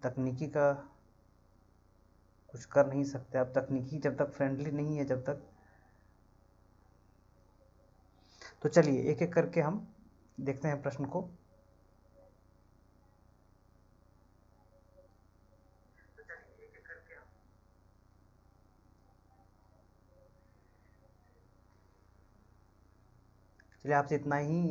तकनीकी का कुछ कर नहीं सकते आप, तकनीकी जब तक फ्रेंडली नहीं है जब तक। तो चलिए एक एक करके हम देखते हैं प्रश्न को। चलिए आपसे इतना ही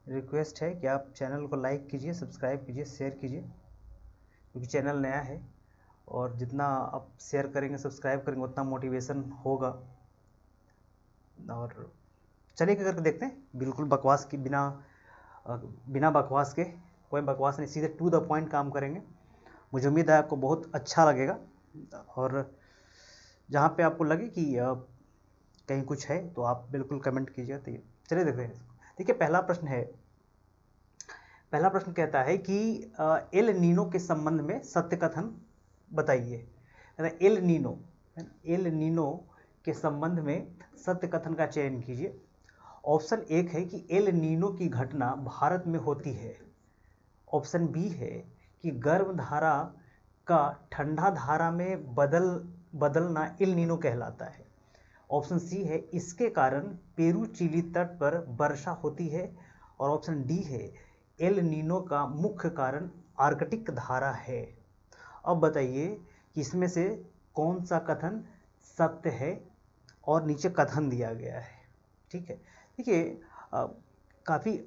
रिक्वेस्ट है कि आप चैनल को लाइक कीजिए, सब्सक्राइब कीजिए, शेयर कीजिए, क्योंकि चैनल नया है और जितना आप शेयर करेंगे, सब्सक्राइब करेंगे, उतना मोटिवेशन होगा। और चलिए करके देखते हैं, बिल्कुल बकवास की बिना बकवास के, कोई बकवास नहीं, सीधे टू द पॉइंट काम करेंगे। मुझे उम्मीद है आपको बहुत अच्छा लगेगा, और जहाँ पे आपको लगे कि कहीं कुछ है तो आप बिल्कुल कमेंट कीजिएगा। तो चलिए देखते हैं। देखिए पहला प्रश्न है, पहला प्रश्न कहता है कि एल नीनो के संबंध में सत्य कथन बताइए। एल नीनो के संबंध में सत्य कथन का चयन कीजिए। ऑप्शन एक है कि एल नीनो की घटना भारत में होती है। ऑप्शन बी है कि गर्म धारा का ठंडा धारा में बदलना एल नीनो कहलाता है। ऑप्शन सी है इसके कारण पेरू चिली तट पर वर्षा होती है। और ऑप्शन डी है एल नीनो का मुख्य कारण आर्कटिक धारा है। अब बताइए कि इसमें से कौन सा कथन सत्य है, और नीचे कथन दिया गया है। ठीक है, देखिए काफ़ी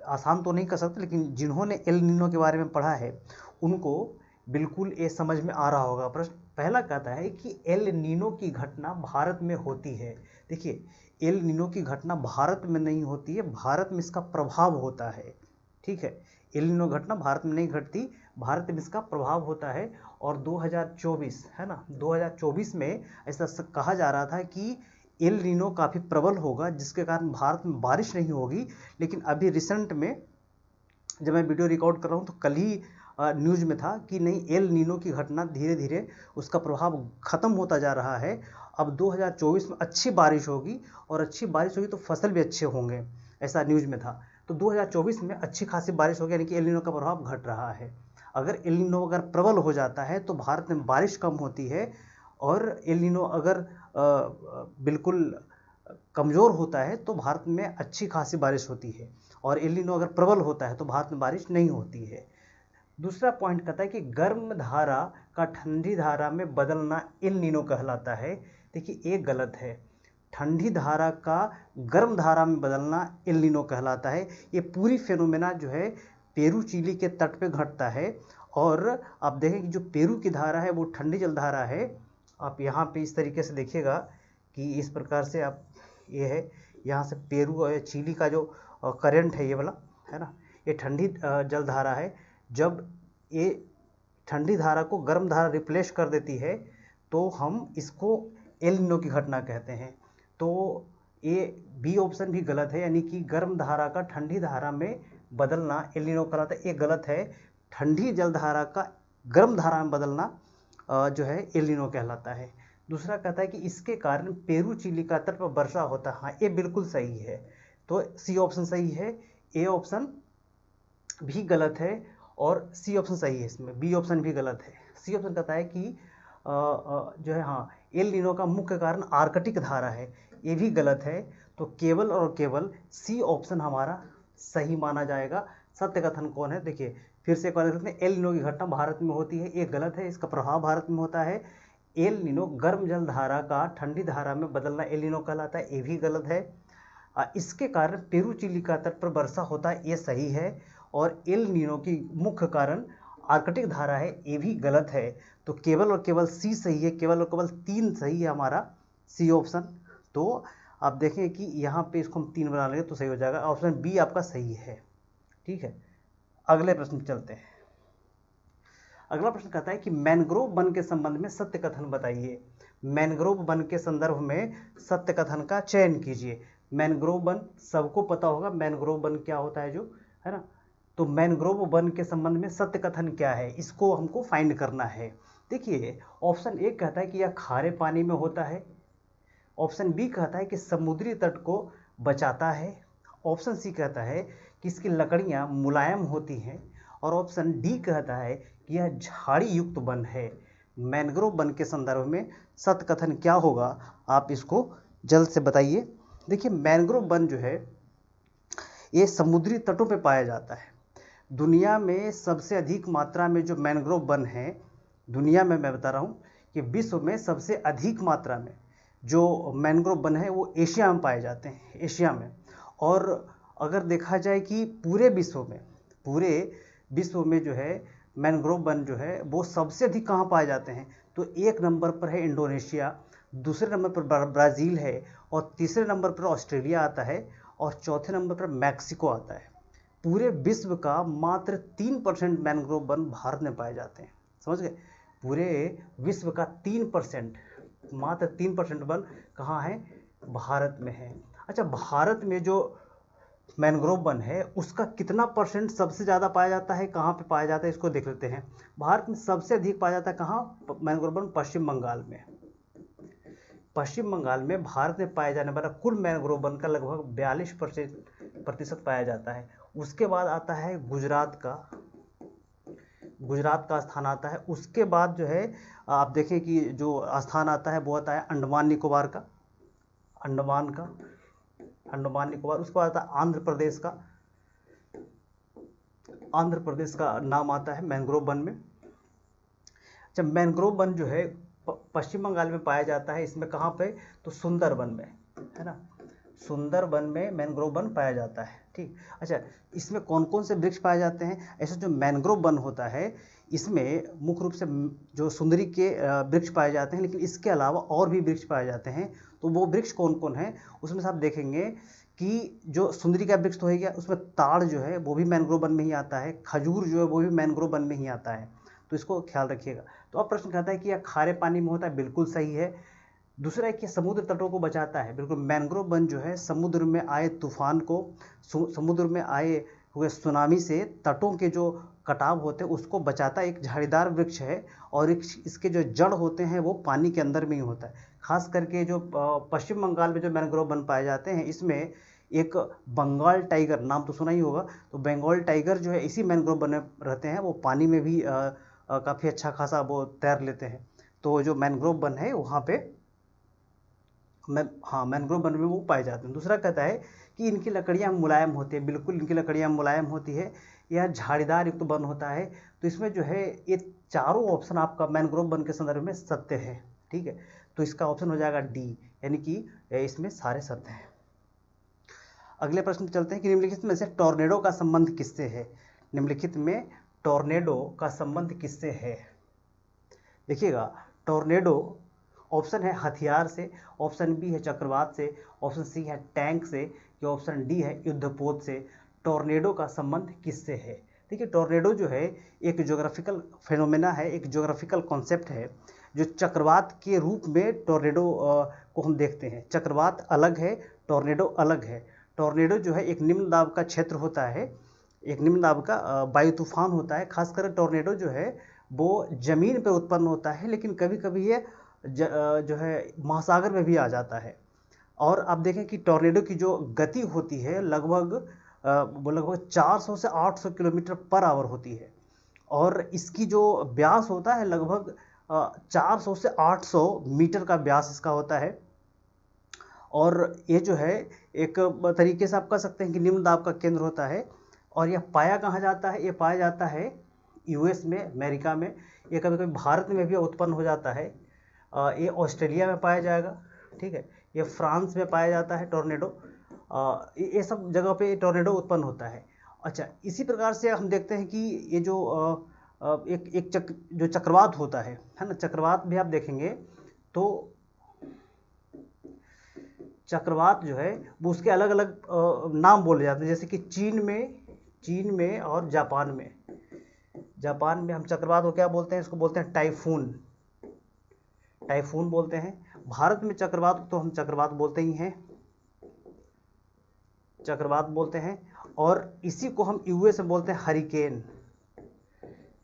आसान तो नहीं कर सकते, लेकिन जिन्होंने एल नीनो के बारे में पढ़ा है उनको बिल्कुल ये समझ में आ रहा होगा। प्रश्न पहला कहता है कि एल नीनो की घटना भारत में होती है। देखिए एल नीनो की घटना भारत में नहीं होती है, भारत में इसका प्रभाव होता है। ठीक है, एल नीनो घटना भारत में नहीं घटती, भारत में इसका प्रभाव होता है। और 2024 है ना, 2024 में ऐसा कहा जा रहा था कि एल नीनो काफ़ी प्रबल होगा, जिसके कारण भारत में बारिश नहीं होगी। लेकिन अभी रिसेंट में जब मैं वीडियो रिकॉर्ड कर रहा हूँ तो कल ही न्यूज़ में था कि नहीं, एल नीनो की घटना धीरे धीरे उसका प्रभाव ख़त्म होता जा रहा है। अब 2024 में अच्छी बारिश होगी, और अच्छी बारिश होगी तो फसल भी अच्छे होंगे, ऐसा न्यूज़ में था। तो 2024 में अच्छी खासी बारिश होगी, यानी कि एल नीनो का प्रभाव घट रहा है। अगर एल नीनो अगर प्रबल हो जाता है तो भारत में बारिश कम होती है, और एल नीनो अगर बिल्कुल कमज़ोर होता है तो भारत में अच्छी खासी बारिश होती है, और एल नीनो अगर प्रबल होता है तो भारत में बारिश नहीं होती है। दूसरा पॉइंट कहता है कि गर्म धारा का ठंडी धारा में बदलना एल नीनो कहलाता है। देखिए ये गलत है, ठंडी धारा का गर्म धारा में बदलना एल नीनो कहलाता है। ये पूरी फेनोमेना जो है पेरू चिली के तट पे घटता है। और आप देखें कि जो पेरू की धारा है वो ठंडी जल धारा है। आप यहाँ पे इस तरीके से देखिएगा कि इस प्रकार से आप, ये है यहाँ से पेरू और चिली का जो करंट है ये वाला, है ना, ये ठंडी जल धारा है। जब ये ठंडी धारा को गर्म धारा रिप्लेस कर देती है तो हम इसको एल नीनो की घटना कहते हैं। तो ये बी ऑप्शन भी गलत है, यानी कि गर्म धारा का ठंडी धारा में बदलना एल नीनो कहलाता है, ये गलत है। ठंडी जल धारा का गर्म धारा में बदलना जो है एल नीनो कहलाता है। दूसरा कहता है कि इसके कारण पेरू चिली का तट पर वर्षा होता है। हाँ, ये बिल्कुल सही है, तो सी ऑप्शन सही है। ए ऑप्शन भी गलत है, और सी ऑप्शन सही है। इसमें बी ऑप्शन भी गलत है। सी ऑप्शन कहता है कि जो है, हाँ, एल नीनो का मुख्य कारण आर्कटिक धारा है, ये भी गलत है। तो केवल और केवल सी ऑप्शन हमारा सही माना जाएगा। सत्य कथन कौन है, देखिए फिर से एक बार देखते हैं। एल नीनो की घटना भारत में होती है, ये गलत है, इसका प्रभाव भारत में होता है। एल नीनो गर्म जल धारा का ठंडी धारा में बदलना एल नीनो कहलाता है, ये भी गलत है। इसके कारण पेरू चिली का तट पर वर्षा होता है, ये सही है। और एल नीनो की मुख्य कारण आर्कटिक धारा है, ये भी गलत है। तो केवल और केवल सी सही है, केवल और केवल 3 सही है हमारा, सी ऑप्शन। तो आप देखें कि यहाँ पे इसको हम 3 बना लेंगे तो सही हो जाएगा, ऑप्शन बी आपका सही है। ठीक है, अगले प्रश्न चलते हैं। अगला प्रश्न कहता है कि मैंग्रोव वन के संबंध में सत्य कथन बताइए। मैंग्रोव वन के संदर्भ में सत्य कथन का चयन कीजिए। मैंग्रोव वन सबको पता होगा, मैंग्रोव वन क्या होता है, जो है ना। तो मैंग्रोव वन के संबंध में सत्य कथन क्या है, इसको हमको फाइंड करना है। देखिए ऑप्शन ए कहता है कि यह खारे पानी में होता है। ऑप्शन बी कहता है कि समुद्री तट को बचाता है। ऑप्शन सी कहता है कि इसकी लकड़ियाँ मुलायम होती हैं। और ऑप्शन डी कहता है कि यह झाड़ी युक्त वन है। मैंग्रोव वन के संदर्भ में सत्य कथन क्या होगा, आप इसको जल्द से बताइए। देखिए, मैंग्रोव वन जो है ये समुद्री तटों पे पाया जाता है। दुनिया में सबसे अधिक मात्रा में जो मैंग्रोव वन है, दुनिया में मैं बता रहा हूँ कि विश्व में सबसे अधिक मात्रा में जो मैंग्रोव वन है वो एशिया में पाए जाते हैं, एशिया में। और अगर देखा जाए कि पूरे विश्व में जो है मैंग्रोव वन जो है वो सबसे अधिक कहाँ पाए जाते हैं, तो एक नंबर पर है इंडोनेशिया, दूसरे नंबर पर ब्राज़ील है, और तीसरे नंबर पर ऑस्ट्रेलिया आता है, और चौथे नंबर पर मैक्सिको आता है। पूरे विश्व का मात्र 3% मैंग्रोव वन भारत में पाए जाते हैं, समझ गए। पूरे विश्व का 3%, मात्र 3% वन कहाँ है, भारत में है। अच्छा, भारत में जो मैंग्रोव वन है उसका कितना परसेंट सबसे ज़्यादा पाया जाता है, कहाँ पे पाया जाता है, इसको देख लेते हैं। भारत में सबसे अधिक पाया जाता है कहाँ, मैंग्रोव वन पश्चिम बंगाल में। पश्चिम बंगाल में भारत में पाए जाने वाला कुल मैंग्रोव वन का लगभग 42% पाया जाता है। उसके बाद आता है गुजरात का स्थान आता है। उसके बाद जो है आप देखें कि जो स्थान आता है वो आता है अंडमान निकोबार का, अंडमान निकोबार। उसके बाद आता है आंध्र प्रदेश का नाम आता है मैंग्रोव वन में। जब मैंग्रोव वन जो है पश्चिम बंगाल में पाया जाता है, इसमें कहाँ पे, तो सुंदरवन में, है ना, सुंदरवन में मैंग्रोव वन पाया जाता है, ठीक। अच्छा, इसमें कौन कौन से वृक्ष पाए जाते हैं, ऐसे जो मैंग्रोव वन होता है इसमें मुख्य रूप से जो सुंदरी के वृक्ष पाए जाते हैं, लेकिन इसके अलावा और भी वृक्ष पाए जाते हैं। तो वो वृक्ष कौन कौन है, उसमें से आप देखेंगे कि जो सुंदरी का वृक्ष तो है गया, उसमें ताड़ जो है वो भी मैंग्रोव वन में ही आता है, खजूर जो है वो भी मैंग्रोव वन में ही आता है, तो इसको ख्याल रखिएगा। तो अब प्रश्न कहता है कि यह खारे पानी में होता है, बिल्कुल सही है। दूसरा है कि समुद्र तटों को बचाता है, बिल्कुल। मैंग्रोव वन जो है समुद्र में आए तूफान को, समुद्र में आए हुए सुनामी से तटों के जो कटाव होते हैं उसको बचाता है। एक झाड़ीदार वृक्ष है, और इसके जो जड़ होते हैं वो पानी के अंदर में ही होता है। खास करके जो पश्चिम बंगाल में जो मैंग्रोव वन पाए जाते हैं, इसमें एक बंगाल टाइगर, नाम तो सुना ही होगा, तो बंगाल टाइगर जो है इसी मैंग्रोव वन में रहते हैं। वो पानी में भी काफ़ी अच्छा खासा वो तैर लेते हैं। तो जो मैंग्रोव वन है वहाँ पे मैंग्रोव वन में वो पाए जाते हैं। दूसरा कहता है कि इनकी लकड़ियाँ मुलायम होती है, बिल्कुल इनकी लकड़ियाँ मुलायम होती है। यह झाड़ीदार युक्त वन होता है। तो इसमें जो है ये चारों ऑप्शन आपका मैंग्रोव वन के संदर्भ में सत्य है, ठीक है। तो इसका ऑप्शन हो जाएगा डी, यानी कि इसमें सारे सत्य हैं। अगले प्रश्न पे चलते हैं कि निम्नलिखित में से टॉर्नेडो का संबंध किससे है। निम्नलिखित में टॉर्नेडो का संबंध किससे है, देखिएगा। टॉर्नेडो ऑप्शन है हथियार से, ऑप्शन बी है चक्रवात से, ऑप्शन सी है टैंक से, या ऑप्शन डी है युद्धपोत से। टॉर्नेडो का संबंध किससे है। देखिए, टॉर्नेडो जो है एक ज्योग्राफिकल फेनोमेना है, एक ज्योग्राफिकल कॉन्सेप्ट है, जो चक्रवात के रूप में टॉर्नेडो को हम देखते हैं। चक्रवात अलग है, टॉर्नेडो अलग है। टॉर्नेडो जो है एक निम्न दाब का क्षेत्र होता है, एक निम्न दाब का वायु तूफान होता है। खासकर टॉर्नेडो जो है वो ज़मीन पर उत्पन्न होता है, लेकिन कभी कभी ये जो है महासागर में भी आ जाता है। और आप देखें कि टॉर्नेडो की जो गति होती है लगभग 400 से 800 किलोमीटर पर आवर होती है, और इसकी जो व्यास होता है लगभग 400 से 800 मीटर का व्यास इसका होता है। और ये जो है एक तरीके से आप कह सकते हैं कि निम्न दाब का केंद्र होता है। और यह पाया कहाँ जाता है, ये पाया जाता है यूएस में, अमेरिका में। ये कभी कभी भारत में भी उत्पन्न हो जाता है। ये ऑस्ट्रेलिया में पाया जाएगा, ठीक है। ये फ्रांस में पाया जाता है टॉर्नेडो। ये सब जगह पे टॉर्नेडो उत्पन्न होता है। अच्छा, इसी प्रकार से हम देखते हैं कि ये जो जो चक्रवात होता है ना, चक्रवात भी आप देखेंगे तो चक्रवात जो है वो उसके अलग अलग नाम बोले जाते हैं। जैसे कि चीन में और जापान में हम चक्रवात को क्या बोलते हैं, इसको बोलते हैं टाइफून बोलते हैं। भारत में चक्रवात तो हम चक्रवात बोलते ही हैं, चक्रवात बोलते हैं। और इसी को हम यूएस में बोलते हैं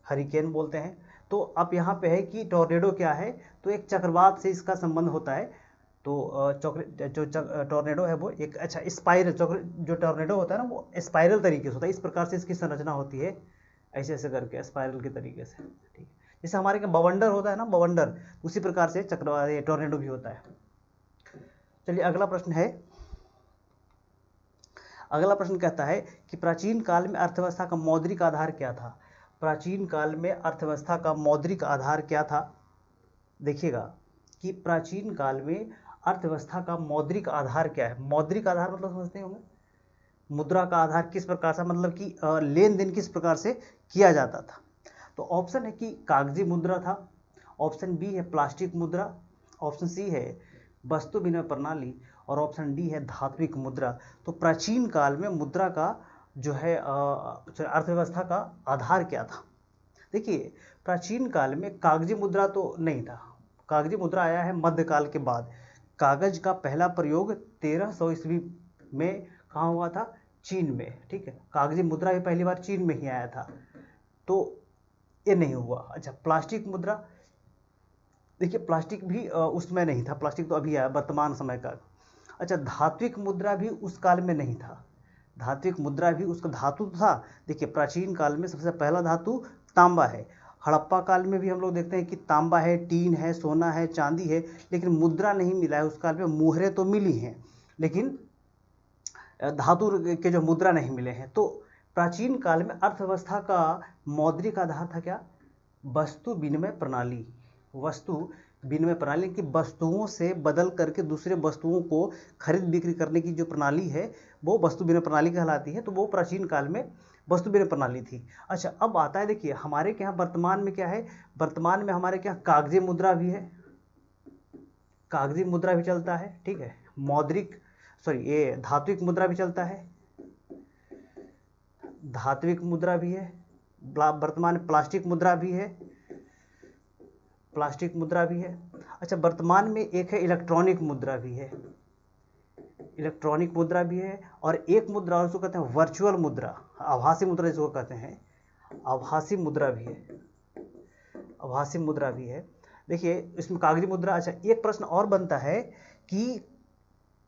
हरिकेन बोलते हैं। तो अब यहाँ पे है कि टॉर्नेडो क्या है, तो एक चक्रवात से इसका संबंध होता है। तो जो टॉर्नेडो है वो एक जो टॉर्नेडो होता है ना वो स्पाइरल तरीके से होता है, इस प्रकार से इसकी संरचना होती है, ऐसे ऐसे करके स्पाइरल के तरीके से, ठीक है। जैसे हमारे यहाँ बवंडर होता है ना, बवंडर, उसी प्रकार से चक्रवात टोर्नेडो भी होता है। चलिए अगला प्रश्न है, अगला प्रश्न कहता है कि प्राचीन काल में अर्थव्यवस्था का मौद्रिक आधार क्या था। प्राचीन काल में अर्थव्यवस्था का मौद्रिक आधार क्या था। देखिएगा कि प्राचीन काल में अर्थव्यवस्था का मौद्रिक आधार क्या है। मौद्रिक आधार मतलब समझते होंगे, मुद्रा का आधार किस प्रकार से, मतलब कि लेन देन किस प्रकार से किया जाता था। तो ऑप्शन है कि कागजी मुद्रा था, ऑप्शन बी है प्लास्टिक मुद्रा, ऑप्शन सी है वस्तु विनिमय प्रणाली, और ऑप्शन डी है धात्विक मुद्रा। तो प्राचीन काल में मुद्रा का जो है अर्थव्यवस्था का आधार क्या था। देखिए प्राचीन काल में कागजी मुद्रा तो नहीं था, कागजी मुद्रा आया है मध्यकाल के बाद। कागज का पहला प्रयोग 1300 ईस्वी में कहाँ हुआ था, चीन में, ठीक है। कागजी मुद्रा भी पहली बार चीन में ही आया था, तो ये नहीं हुआ। अच्छा प्लास्टिक मुद्रा, देखिए प्लास्टिक भी उसमें नहीं था, प्लास्टिक तो अभी आया वर्तमान समय का। अच्छा धात्विक मुद्रा भी उस काल में नहीं था, धात्विक मुद्रा भी उसका धातु था। देखिए प्राचीन काल में सबसे पहला धातु तांबा है, हड़प्पा काल में भी हम लोग देखते हैं कि तांबा है, टीन है, सोना है, चांदी है, लेकिन मुद्रा नहीं मिला है उस काल में। मुहरें तो मिली हैं लेकिन धातु के जो मुद्रा नहीं मिले हैं। तो प्राचीन काल में अर्थव्यवस्था का मौद्रिक आधार था क्या, वस्तु विनिमय प्रणाली। वस्तु विनिमय प्रणाली की वस्तुओं से बदल करके दूसरे वस्तुओं को खरीद बिक्री करने की जो प्रणाली है वो वस्तु विनिमय प्रणाली कहलाती है। तो वो प्राचीन काल में वस्तु विनिमय प्रणाली थी। अच्छा अब आता है, देखिए हमारे के यहाँ वर्तमान में क्या है, वर्तमान में हमारे के यहाँ कागजी मुद्रा भी है, कागजी मुद्रा भी चलता है, ठीक है। मौद्रिक ये धात्विक मुद्रा भी चलता है, धात्विक मुद्रा भी है, वर्तमान प्लास्टिक मुद्रा भी है, प्लास्टिक मुद्रा भी है। अच्छा वर्तमान में एक है इलेक्ट्रॉनिक मुद्रा भी है, इलेक्ट्रॉनिक मुद्रा भी है, और एक मुद्रा और उसको कहते हैं वर्चुअल मुद्रा, आभासी मुद्रा जिसको कहते हैं, आभासी मुद्रा भी है, आभासी मुद्रा भी है। देखिए इसमें कागजी मुद्रा। अच्छा एक प्रश्न और बनता है कि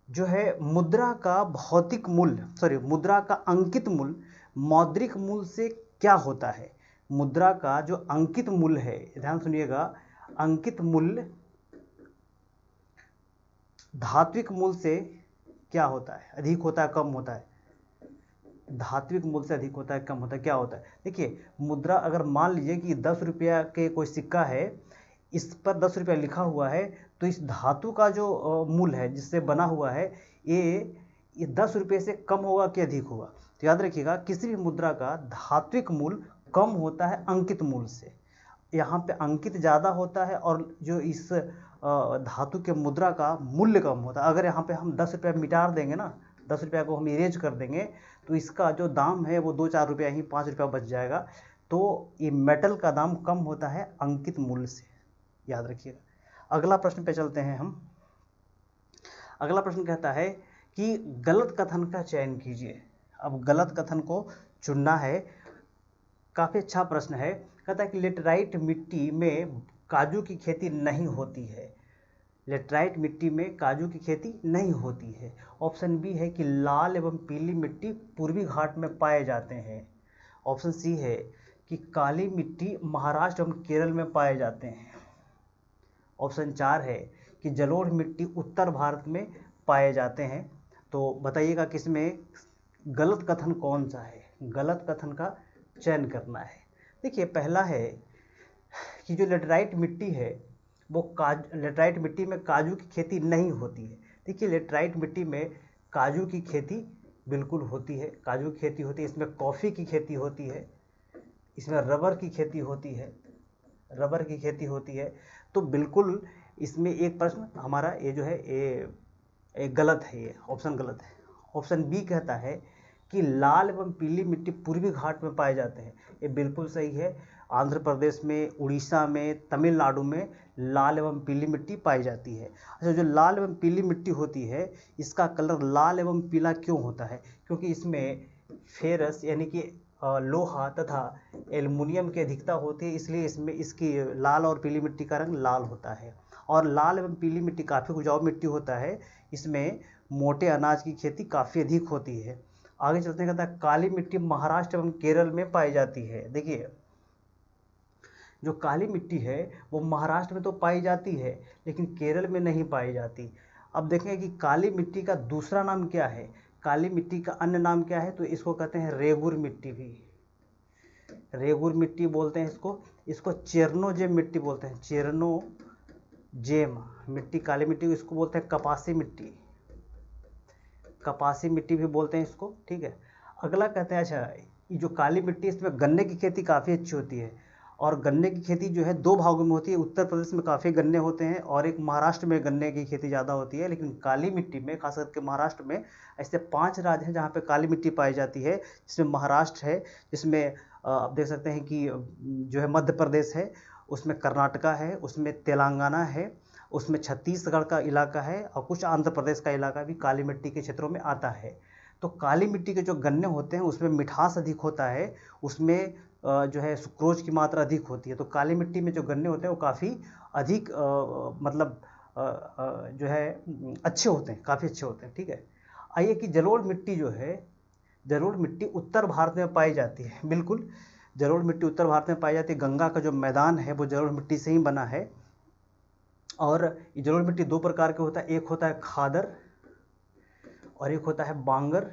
जो है मुद्रा का भौतिक मूल्य, मुद्रा का अंकित मूल्य मौद्रिक मूल्य से क्या होता है। मुद्रा का जो अंकित मूल्य है, ध्यान सुनिएगा, अंकित मूल्य धात्विक मूल्य से क्या होता है, अधिक होता है कम होता है, धात्विक मूल्य से अधिक होता है कम होता है, क्या होता है। देखिए मुद्रा अगर मान लीजिए कि 10 रुपया के कोई सिक्का है, इस पर 10 रुपया लिखा हुआ है, तो इस धातु का जो मूल्य है जिससे बना हुआ है ये 10 रुपये से कम होगा कि अधिक होगा। तो याद रखिएगा किसी भी मुद्रा का धात्विक मूल्य कम होता है अंकित मूल्य से। यहाँ पे अंकित ज़्यादा होता है और जो इस धातु के मुद्रा का मूल्य कम होता है। अगर यहाँ पे हम 10 रुपया मिटा देंगे ना, 10 रुपया को हम इरेज कर देंगे, तो इसका जो दाम है वो 2-4 रुपया ही, 5 रुपया बच जाएगा। तो ये मेटल का दाम कम होता है अंकित मूल्य से, याद रखिएगा। अगला प्रश्न पे चलते हैं हम। अगला प्रश्न कहता है कि गलत कथन का चयन कीजिए। अब गलत कथन को चुनना है, काफ़ी अच्छा प्रश्न है। कहता है कि लेटराइट मिट्टी में काजू की खेती नहीं होती है, लेटराइट मिट्टी में काजू की खेती नहीं होती है। ऑप्शन बी है कि लाल एवं पीली मिट्टी पूर्वी घाट में पाए जाते हैं। ऑप्शन सी है कि काली मिट्टी महाराष्ट्र एवं केरल में पाए जाते हैं। ऑप्शन 4 है कि जलोढ़ मिट्टी उत्तर भारत में पाए जाते हैं। तो बताइएगा किसमें गलत कथन कौन सा है, गलत कथन का चयन करना है। देखिए पहला है कि जो लेटराइट मिट्टी है वो लेटराइट मिट्टी में काजू की खेती नहीं होती है। देखिए लेटराइट मिट्टी में काजू की खेती बिल्कुल होती है, काजू की खेती होती है, इसमें कॉफ़ी की खेती होती है, इसमें रबर की खेती होती है, रबर की खेती होती है। तो बिल्कुल इसमें एक प्रश्न हमारा ये जो है ये गलत है, ये ऑप्शन गलत है। ऑप्शन बी कहता है कि लाल एवं पीली मिट्टी पूर्वी घाट में पाए जाते हैं, ये बिल्कुल सही है। आंध्र प्रदेश में, उड़ीसा में, तमिलनाडु में लाल एवं पीली मिट्टी पाई जाती है। अच्छा जो लाल एवं पीली मिट्टी होती है इसका कलर लाल एवं पीला क्यों होता है, क्योंकि इसमें फेरस यानी कि लोहा तथा एल्युमिनियम की अधिकता होती है, इसलिए इसमें इसकी लाल और पीली मिट्टी का रंग लाल होता है। और लाल एवं पीली मिट्टी काफ़ी उपजाऊ मिट्टी होता है, इसमें मोटे अनाज की खेती काफ़ी अधिक होती है। आगे चलते हैं, कहता है काली मिट्टी महाराष्ट्र एवं केरल में पाई जाती है। देखिए जो काली मिट्टी है वो महाराष्ट्र में तो पाई जाती है लेकिन केरल में नहीं पाई जाती। अब देखें कि काली मिट्टी का दूसरा नाम क्या है, काली मिट्टी का अन्य नाम क्या है, तो इसको कहते हैं रेगुर मिट्टी भी, रेगुर मिट्टी बोलते हैं इसको। इसको चेरनोजेम मिट्टी बोलते हैं, चेरनोजेम मिट्टी काली मिट्टी, इसको बोलते हैं कपासी मिट्टी, कपासी मिट्टी भी बोलते हैं इसको। ठीक है, अगला कहते हैं, अच्छा ये जो काली मिट्टी इसमें गन्ने की खेती काफ़ी अच्छी होती है, और गन्ने की खेती जो है दो भागों में होती है, उत्तर प्रदेश में काफ़ी गन्ने होते हैं और एक महाराष्ट्र में गन्ने की खेती ज़्यादा होती है। लेकिन काली मिट्टी में खास करके महाराष्ट्र में ऐसे 5 राज्य हैं जहाँ पे काली मिट्टी पाई जाती है, जिसमें महाराष्ट्र है, जिसमें आप देख सकते हैं कि जो है मध्य प्रदेश है, उसमें कर्नाटका है, उसमें तेलंगाना है, उसमें छत्तीसगढ़ का इलाका है और कुछ आंध्र प्रदेश का इलाका भी काली मिट्टी के क्षेत्रों में आता है। तो काली मिट्टी के जो गन्ने होते हैं उसमें मिठास अधिक होता है, उसमें जो है सुक्रोज की मात्रा अधिक होती है। तो काली मिट्टी में जो गन्ने होते हैं वो काफ़ी अधिक मतलब जो है अच्छे होते हैं, काफ़ी अच्छे होते हैं। ठीक है, आइए कि जलोढ़ मिट्टी जो है, जलोढ़ मिट्टी उत्तर भारत में पाई जाती है। बिल्कुल, जलोढ़ मिट्टी उत्तर भारत में पाई जाती है। गंगा का जो मैदान है वो जलोढ़ मिट्टी से ही बना है। और ये जलोढ़ मिट्टी 2 प्रकार के होता है, एक होता है खादर और एक होता है बांगर,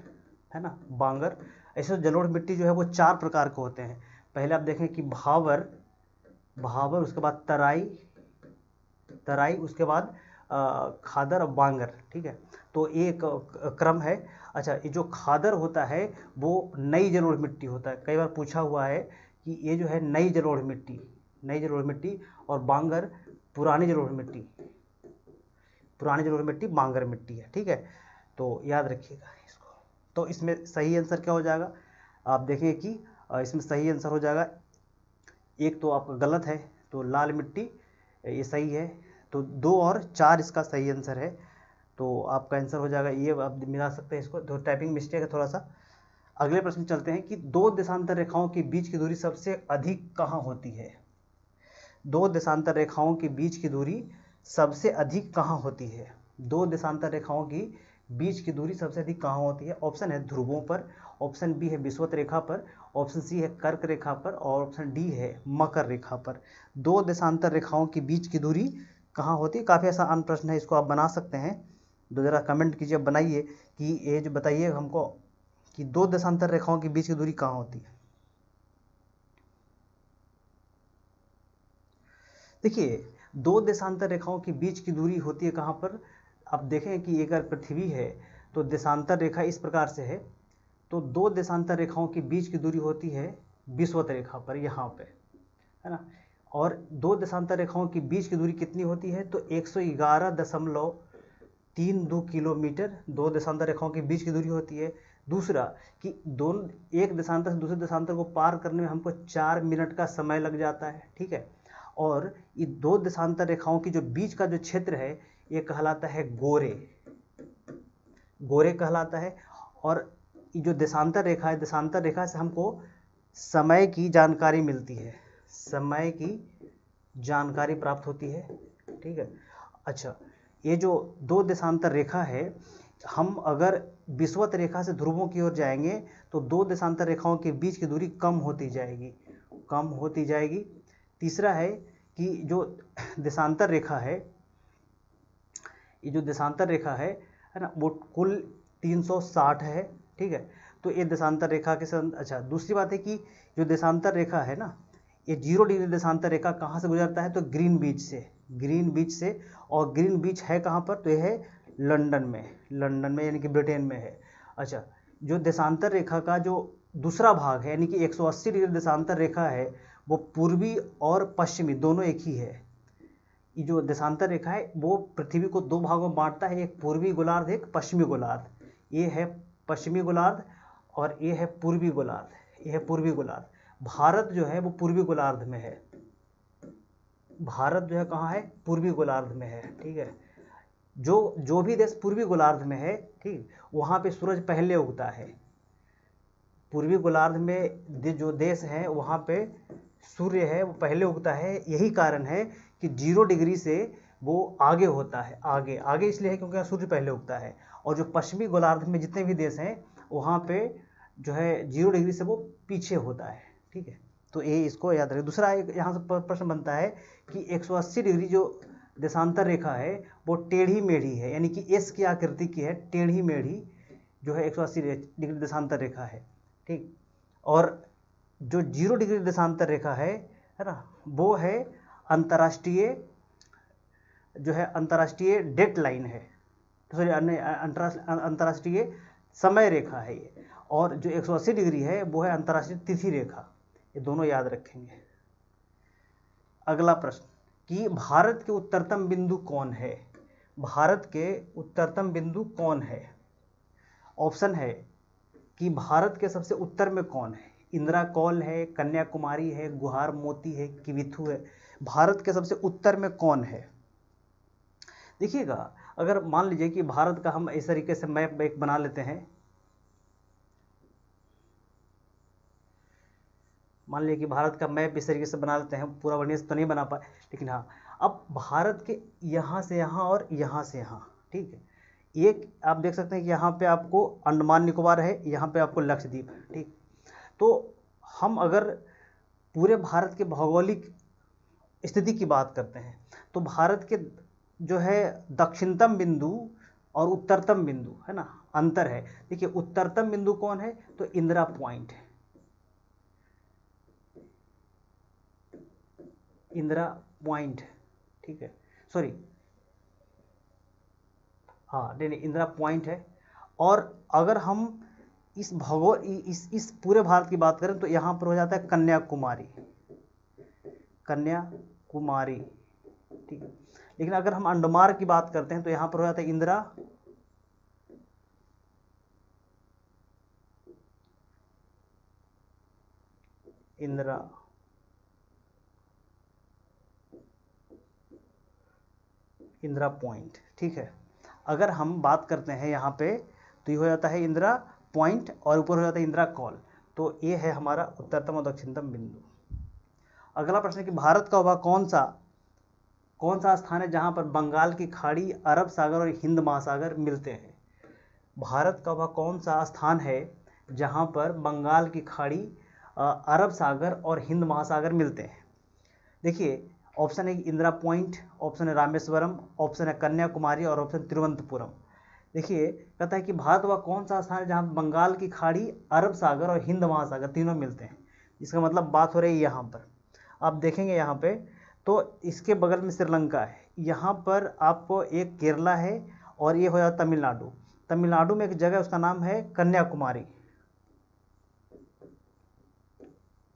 है ना, बांगर। ऐसे जलोढ़ मिट्टी जो है वो 4 प्रकार के होते हैं। पहले आप देखें कि भावर, भावर, उसके बाद तराई, तराई, उसके बाद खादर और बांगर। ठीक है, तो एक क्रम है। अच्छा, ये जो खादर होता है वो नई जलोढ़ मिट्टी होता है, कई बार पूछा हुआ है कि ये जो है नई जलोढ़ मिट्टी, नई जलोढ़ मिट्टी, और बांगर पुरानी जलोढ़ मिट्टी, पुरानी जलोढ़ मिट्टी बांगर मिट्टी है। ठीक है, तो याद रखिएगा इसको। तो इसमें सही आंसर क्या हो जाएगा, आप देखेंगे कि इसमें सही आंसर हो जाएगा, एक तो आपका गलत है, तो लाल मिट्टी ये सही है, तो 2 और 4 इसका सही आंसर है। तो आपका आंसर हो जाएगा ये, आप मिला सकते हैं इसको, तो टाइपिंग मिस्टेक है थोड़ा सा। अगले प्रश्न चलते हैं कि 2 देशांतर रेखाओं के बीच की दूरी सबसे अधिक कहाँ होती है। 2 देशांतर रेखाओं के बीच की दूरी सबसे अधिक कहाँ होती है, 2 देशांतर रेखाओं की बीच की दूरी सबसे अधिक कहाँ होती है। ऑप्शन है ध्रुवों पर, ऑप्शन बी है विषुवत रेखा पर, ऑप्शन सी है कर्क रेखा पर, और ऑप्शन डी है मकर रेखा पर। 2 देशांतर रेखाओं के बीच की दूरी कहाँ होती है, काफ़ी आसान प्रश्न है, इसको आप बना सकते हैं। तो ज़रा कमेंट कीजिए, बनाइए कि ये जो बताइए हमको कि 2 देशांतर रेखाओं के बीच की दूरी कहाँ होती है। देखिए 2 देशांतर रेखाओं के बीच की दूरी होती है कहाँ पर, आप देखें कि अगर पृथ्वी है तो देशांतर रेखा इस प्रकार से है, तो 2 देशांतर रेखाओं के बीच की दूरी होती है विषुवत रेखा पर, यहाँ पे, है ना। और 2 देशांतर रेखाओं की बीच की दूरी कितनी होती है, तो 111.32 किलोमीटर 2 देशांतर रेखाओं के बीच की दूरी होती है। दूसरा कि एक देशांतर से दूसरे देशांतर को पार करने में हमको 4 मिनट का समय लग जाता है। ठीक है, और ये 2 देशांतर रेखाओं की जो बीच का जो क्षेत्र है ये कहलाता है गोरे, गोरे कहलाता है। और ये जो देशांतर रेखा है, देशांतर रेखा से हमको समय की जानकारी मिलती है, समय की जानकारी प्राप्त होती है। ठीक है, अच्छा ये जो 2 देशांतर रेखा है, हम अगर विषुवत रेखा से ध्रुवों की ओर जाएंगे तो 2 देशांतर रेखाओं के बीच की दूरी कम होती जाएगी, कम होती जाएगी। तीसरा है कि जो देशांतर रेखा है, ये जो देशांतर रेखा है ना, वो कुल 360 है। ठीक है, तो ये देशांतर रेखा के साथ, अच्छा दूसरी बात है कि जो देशांतर रेखा है ना, ये 0 डिग्री देशांतर रेखा कहाँ से गुजरता है, तो ग्रीन बीच से, ग्रीन बीच से। और ग्रीन बीच है कहाँ पर, तो यह है लंदन में, लंदन में यानी कि ब्रिटेन में है। अच्छा, जो देशांतर रेखा का जो दूसरा भाग है यानी कि 180 डिग्री देशांतर रेखा है, वो पूर्वी और पश्चिमी दोनों एक ही है। ये जो देशांतर रेखा है वो पृथ्वी को 2 भागों में बांटता है, एक पूर्वी गोलार्ध, एक पश्चिमी गोलार्ध। ये है पश्चिमी गोलार्ध और ये है पूर्वी गोलार्ध, ये है पूर्वी गोलार्ध। भारत जो है वो पूर्वी गोलार्ध में है, भारत जो है कहाँ है, पूर्वी गोलार्ध में है। ठीक है, जो भी देश पूर्वी गोलार्ध में है, ठीक, वहाँ पे सूरज पहले उगता है। पूर्वी गोलार्ध में जो देश हैं वहाँ पे सूर्य है वो पहले उगता है। यही कारण है कि 0 डिग्री से वो आगे होता है, आगे इसलिए है क्योंकि सूर्य पहले उगता है। और जो पश्चिमी गोलार्ध में जितने भी देश हैं वहाँ पे जो है 0 डिग्री से वो पीछे होता है, ठीक है। तो ये इसको याद रखें। दूसरा एक यहाँ से प्रश्न बनता है कि 180 डिग्री जो देशांतर रेखा है वो टेढ़ी मेढ़ी है, यानी कि एस की आकृति की है, टेढ़ी मेढ़ी जो है 180 डिग्री देशांतर रेखा है, ठीक। और जो 0 डिग्री देशांतर रेखा है ना, वो है अंतर्राष्ट्रीय जो है अंतर्राष्ट्रीय डेट लाइन है, सॉरी अंतर्राष्ट्रीय समय रेखा है ये। और जो 180 डिग्री है वो है अंतर्राष्ट्रीय तिथि रेखा। ये दोनों याद रखेंगे। अगला प्रश्न कि भारत के उत्तरतम बिंदु कौन है? भारत के उत्तरतम बिंदु कौन है? ऑप्शन है कि भारत के सबसे उत्तर में कौन है? इंदिरा कौल है, कन्याकुमारी है, गुहार मोती है, किविथु है। भारत के सबसे उत्तर में कौन है? देखिएगा, अगर मान लीजिए कि भारत का हम इस तरीके से मैप एक बना लेते हैं, मान लीजिए कि भारत का मैप इस तरीके से बना लेते हैं, पूरा बढ़िया से तो नहीं बना पाए, लेकिन हाँ, अब भारत के यहाँ से यहाँ और यहाँ से यहाँ, ठीक है। एक आप देख सकते हैं कि यहाँ पे आपको अंडमान निकोबार है, यहाँ पे आपको लक्षद्वीप है, ठीक। तो हम अगर पूरे भारत के भौगोलिक स्थिति की बात करते हैं तो भारत के जो है दक्षिणतम बिंदु और उत्तरतम बिंदु है ना, अंतर है। देखिए उत्तरतम बिंदु कौन है? तो इंदिरा पॉइंट है, इंदिरा पॉइंट, ठीक है, सॉरी हाँ नहीं इंदिरा पॉइंट है। और अगर हम इस भगोल इस पूरे भारत की बात करें तो यहाँ पर हो जाता है कन्याकुमारी, कन्याकुमारी, ठीक है। लेकिन अगर हम अंडमान की बात करते हैं तो यहाँ पर हो जाता है इंदिरा पॉइंट, ठीक है। अगर हम बात करते हैं यहाँ पे तो ये हो जाता है इंदिरा पॉइंट और ऊपर हो जाता है इंदिरा कॉल। तो ये है हमारा उत्तरतम और दक्षिणतम बिंदु। अगला प्रश्न है कि भारत का वह कौन सा स्थान है जहाँ पर बंगाल की खाड़ी, अरब सागर और हिंद महासागर मिलते हैं? भारत का वह कौन सा स्थान है जहाँ पर बंगाल की खाड़ी, अरब सागर और हिंद महासागर मिलते हैं? देखिए ऑप्शन है इंदिरा पॉइंट, ऑप्शन है रामेश्वरम, ऑप्शन है कन्याकुमारी और ऑप्शन तिरुवनंतपुरम। देखिए कहता है कि भारत वह कौन सा स्थान है जहाँ बंगाल की खाड़ी, अरब सागर और हिंद महासागर तीनों मिलते हैं। इसका मतलब बात हो रही है यहाँ पर, आप देखेंगे यहाँ पे तो इसके बगल में श्रीलंका है, यहाँ पर आपको एक केरला है और ये हो जाता तमिलनाडु। तमिलनाडु में एक जगह उसका नाम है कन्याकुमारी,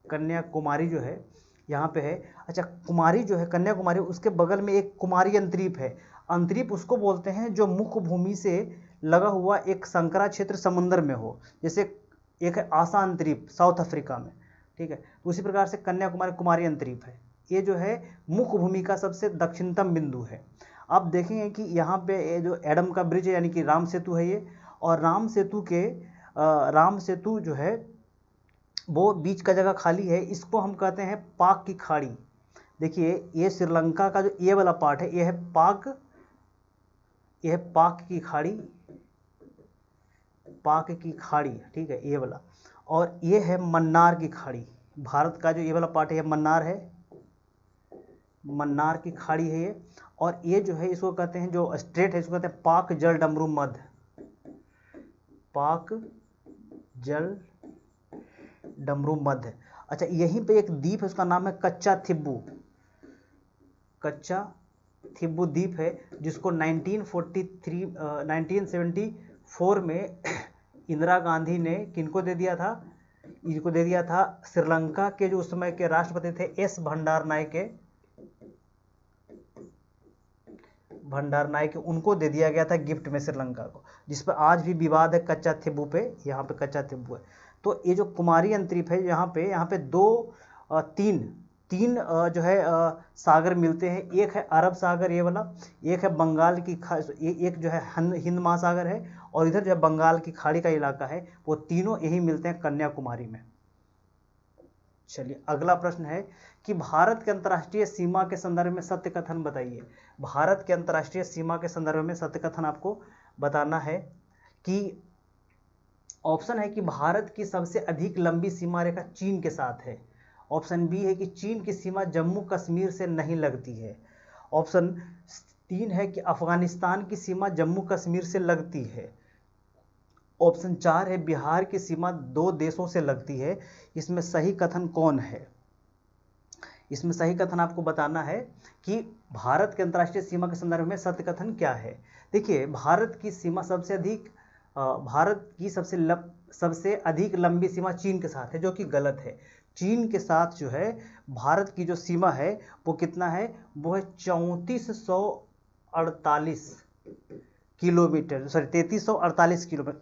कन्याकुमारी जो है यहाँ पे है। अच्छा कुमारी जो है कन्याकुमारी, उसके बगल में एक कुमारी अंतरीप है। अंतरीप उसको बोलते हैं जो मुख्य भूमि से लगा हुआ एक संकरा क्षेत्र समुद्र में हो, जैसे एक है आशा अंतरीप साउथ अफ्रीका में, ठीक है। तो उसी प्रकार से कन्याकुमारी कुमारी अंतरीप है। ये जो है मुख्य भूमि का सबसे दक्षिणतम बिंदु है। आप देखेंगे कि यहाँ पे ये जो एडम का ब्रिज है यानी कि राम सेतु है ये, और राम सेतु जो है वो बीच का जगह खाली है, इसको हम कहते हैं पाक की खाड़ी। देखिए ये श्रीलंका का जो ये वाला पार्ट है ये है पाक की खाड़ी, पाक की खाड़ी, ठीक है ये वाला। और ये है मन्नार की खाड़ी। भारत का जो ये वाला पार्ट है मन्नार है, मन्नार की खाड़ी है ये। और ये जो है इसको कहते हैं जो स्ट्रेट है इसको कहते हैं पाक जल डमरू मध्य, पाक जल डमरू मध्य। अच्छा यहीं पे एक द्वीप है उसका नाम है कच्चा थिब्बू द्वीप है, जिसको 1974 में इंदिरा गांधी ने किनको दे दिया था? इनको दे दिया था श्रीलंका के जो उस समय के राष्ट्रपति थे एस भंडार नायके, उनको दे दिया गया था गिफ्ट में श्रीलंका को, जिस पर आज भी विवाद है कच्चा थिब्बू पे। यहाँ पे कच्चा थिब्बू है। तो ये जो कुमारी अंतरीप है यहाँ पे तीन जो है सागर मिलते हैं। एक है अरब सागर ये वाला, एक है बंगाल की एक जो है हिंद महासागर है, और इधर जो है बंगाल की खाड़ी का इलाका है, वो तीनों यही मिलते हैं कन्याकुमारी में। चलिए अगला प्रश्न है कि भारत के अंतर्राष्ट्रीय सीमा के संदर्भ में सत्य कथन बताइए। भारत के अंतर्राष्ट्रीय सीमा के संदर्भ में सत्य कथन आपको बताना है कि ऑप्शन है कि भारत की सबसे अधिक लंबी सीमा रेखा चीन के साथ है। ऑप्शन बी है कि चीन की सीमा जम्मू कश्मीर से नहीं लगती है। ऑप्शन 3 है कि अफगानिस्तान की सीमा जम्मू कश्मीर से लगती है। ऑप्शन 4 है बिहार की सीमा 2 देशों से लगती है। इसमें सही कथन कौन है? इसमें सही कथन आपको बताना है कि भारत के अंतर्राष्ट्रीय सीमा के संदर्भ में सत्य कथन क्या है। देखिए, भारत की सीमा भारत की सबसे अधिक लंबी सीमा चीन के साथ है, जो कि गलत है। चीन के साथ जो है भारत की जो सीमा है वो कितना है? वो है 3448 किलोमीटर, सॉरी 3348 किलोमीटर,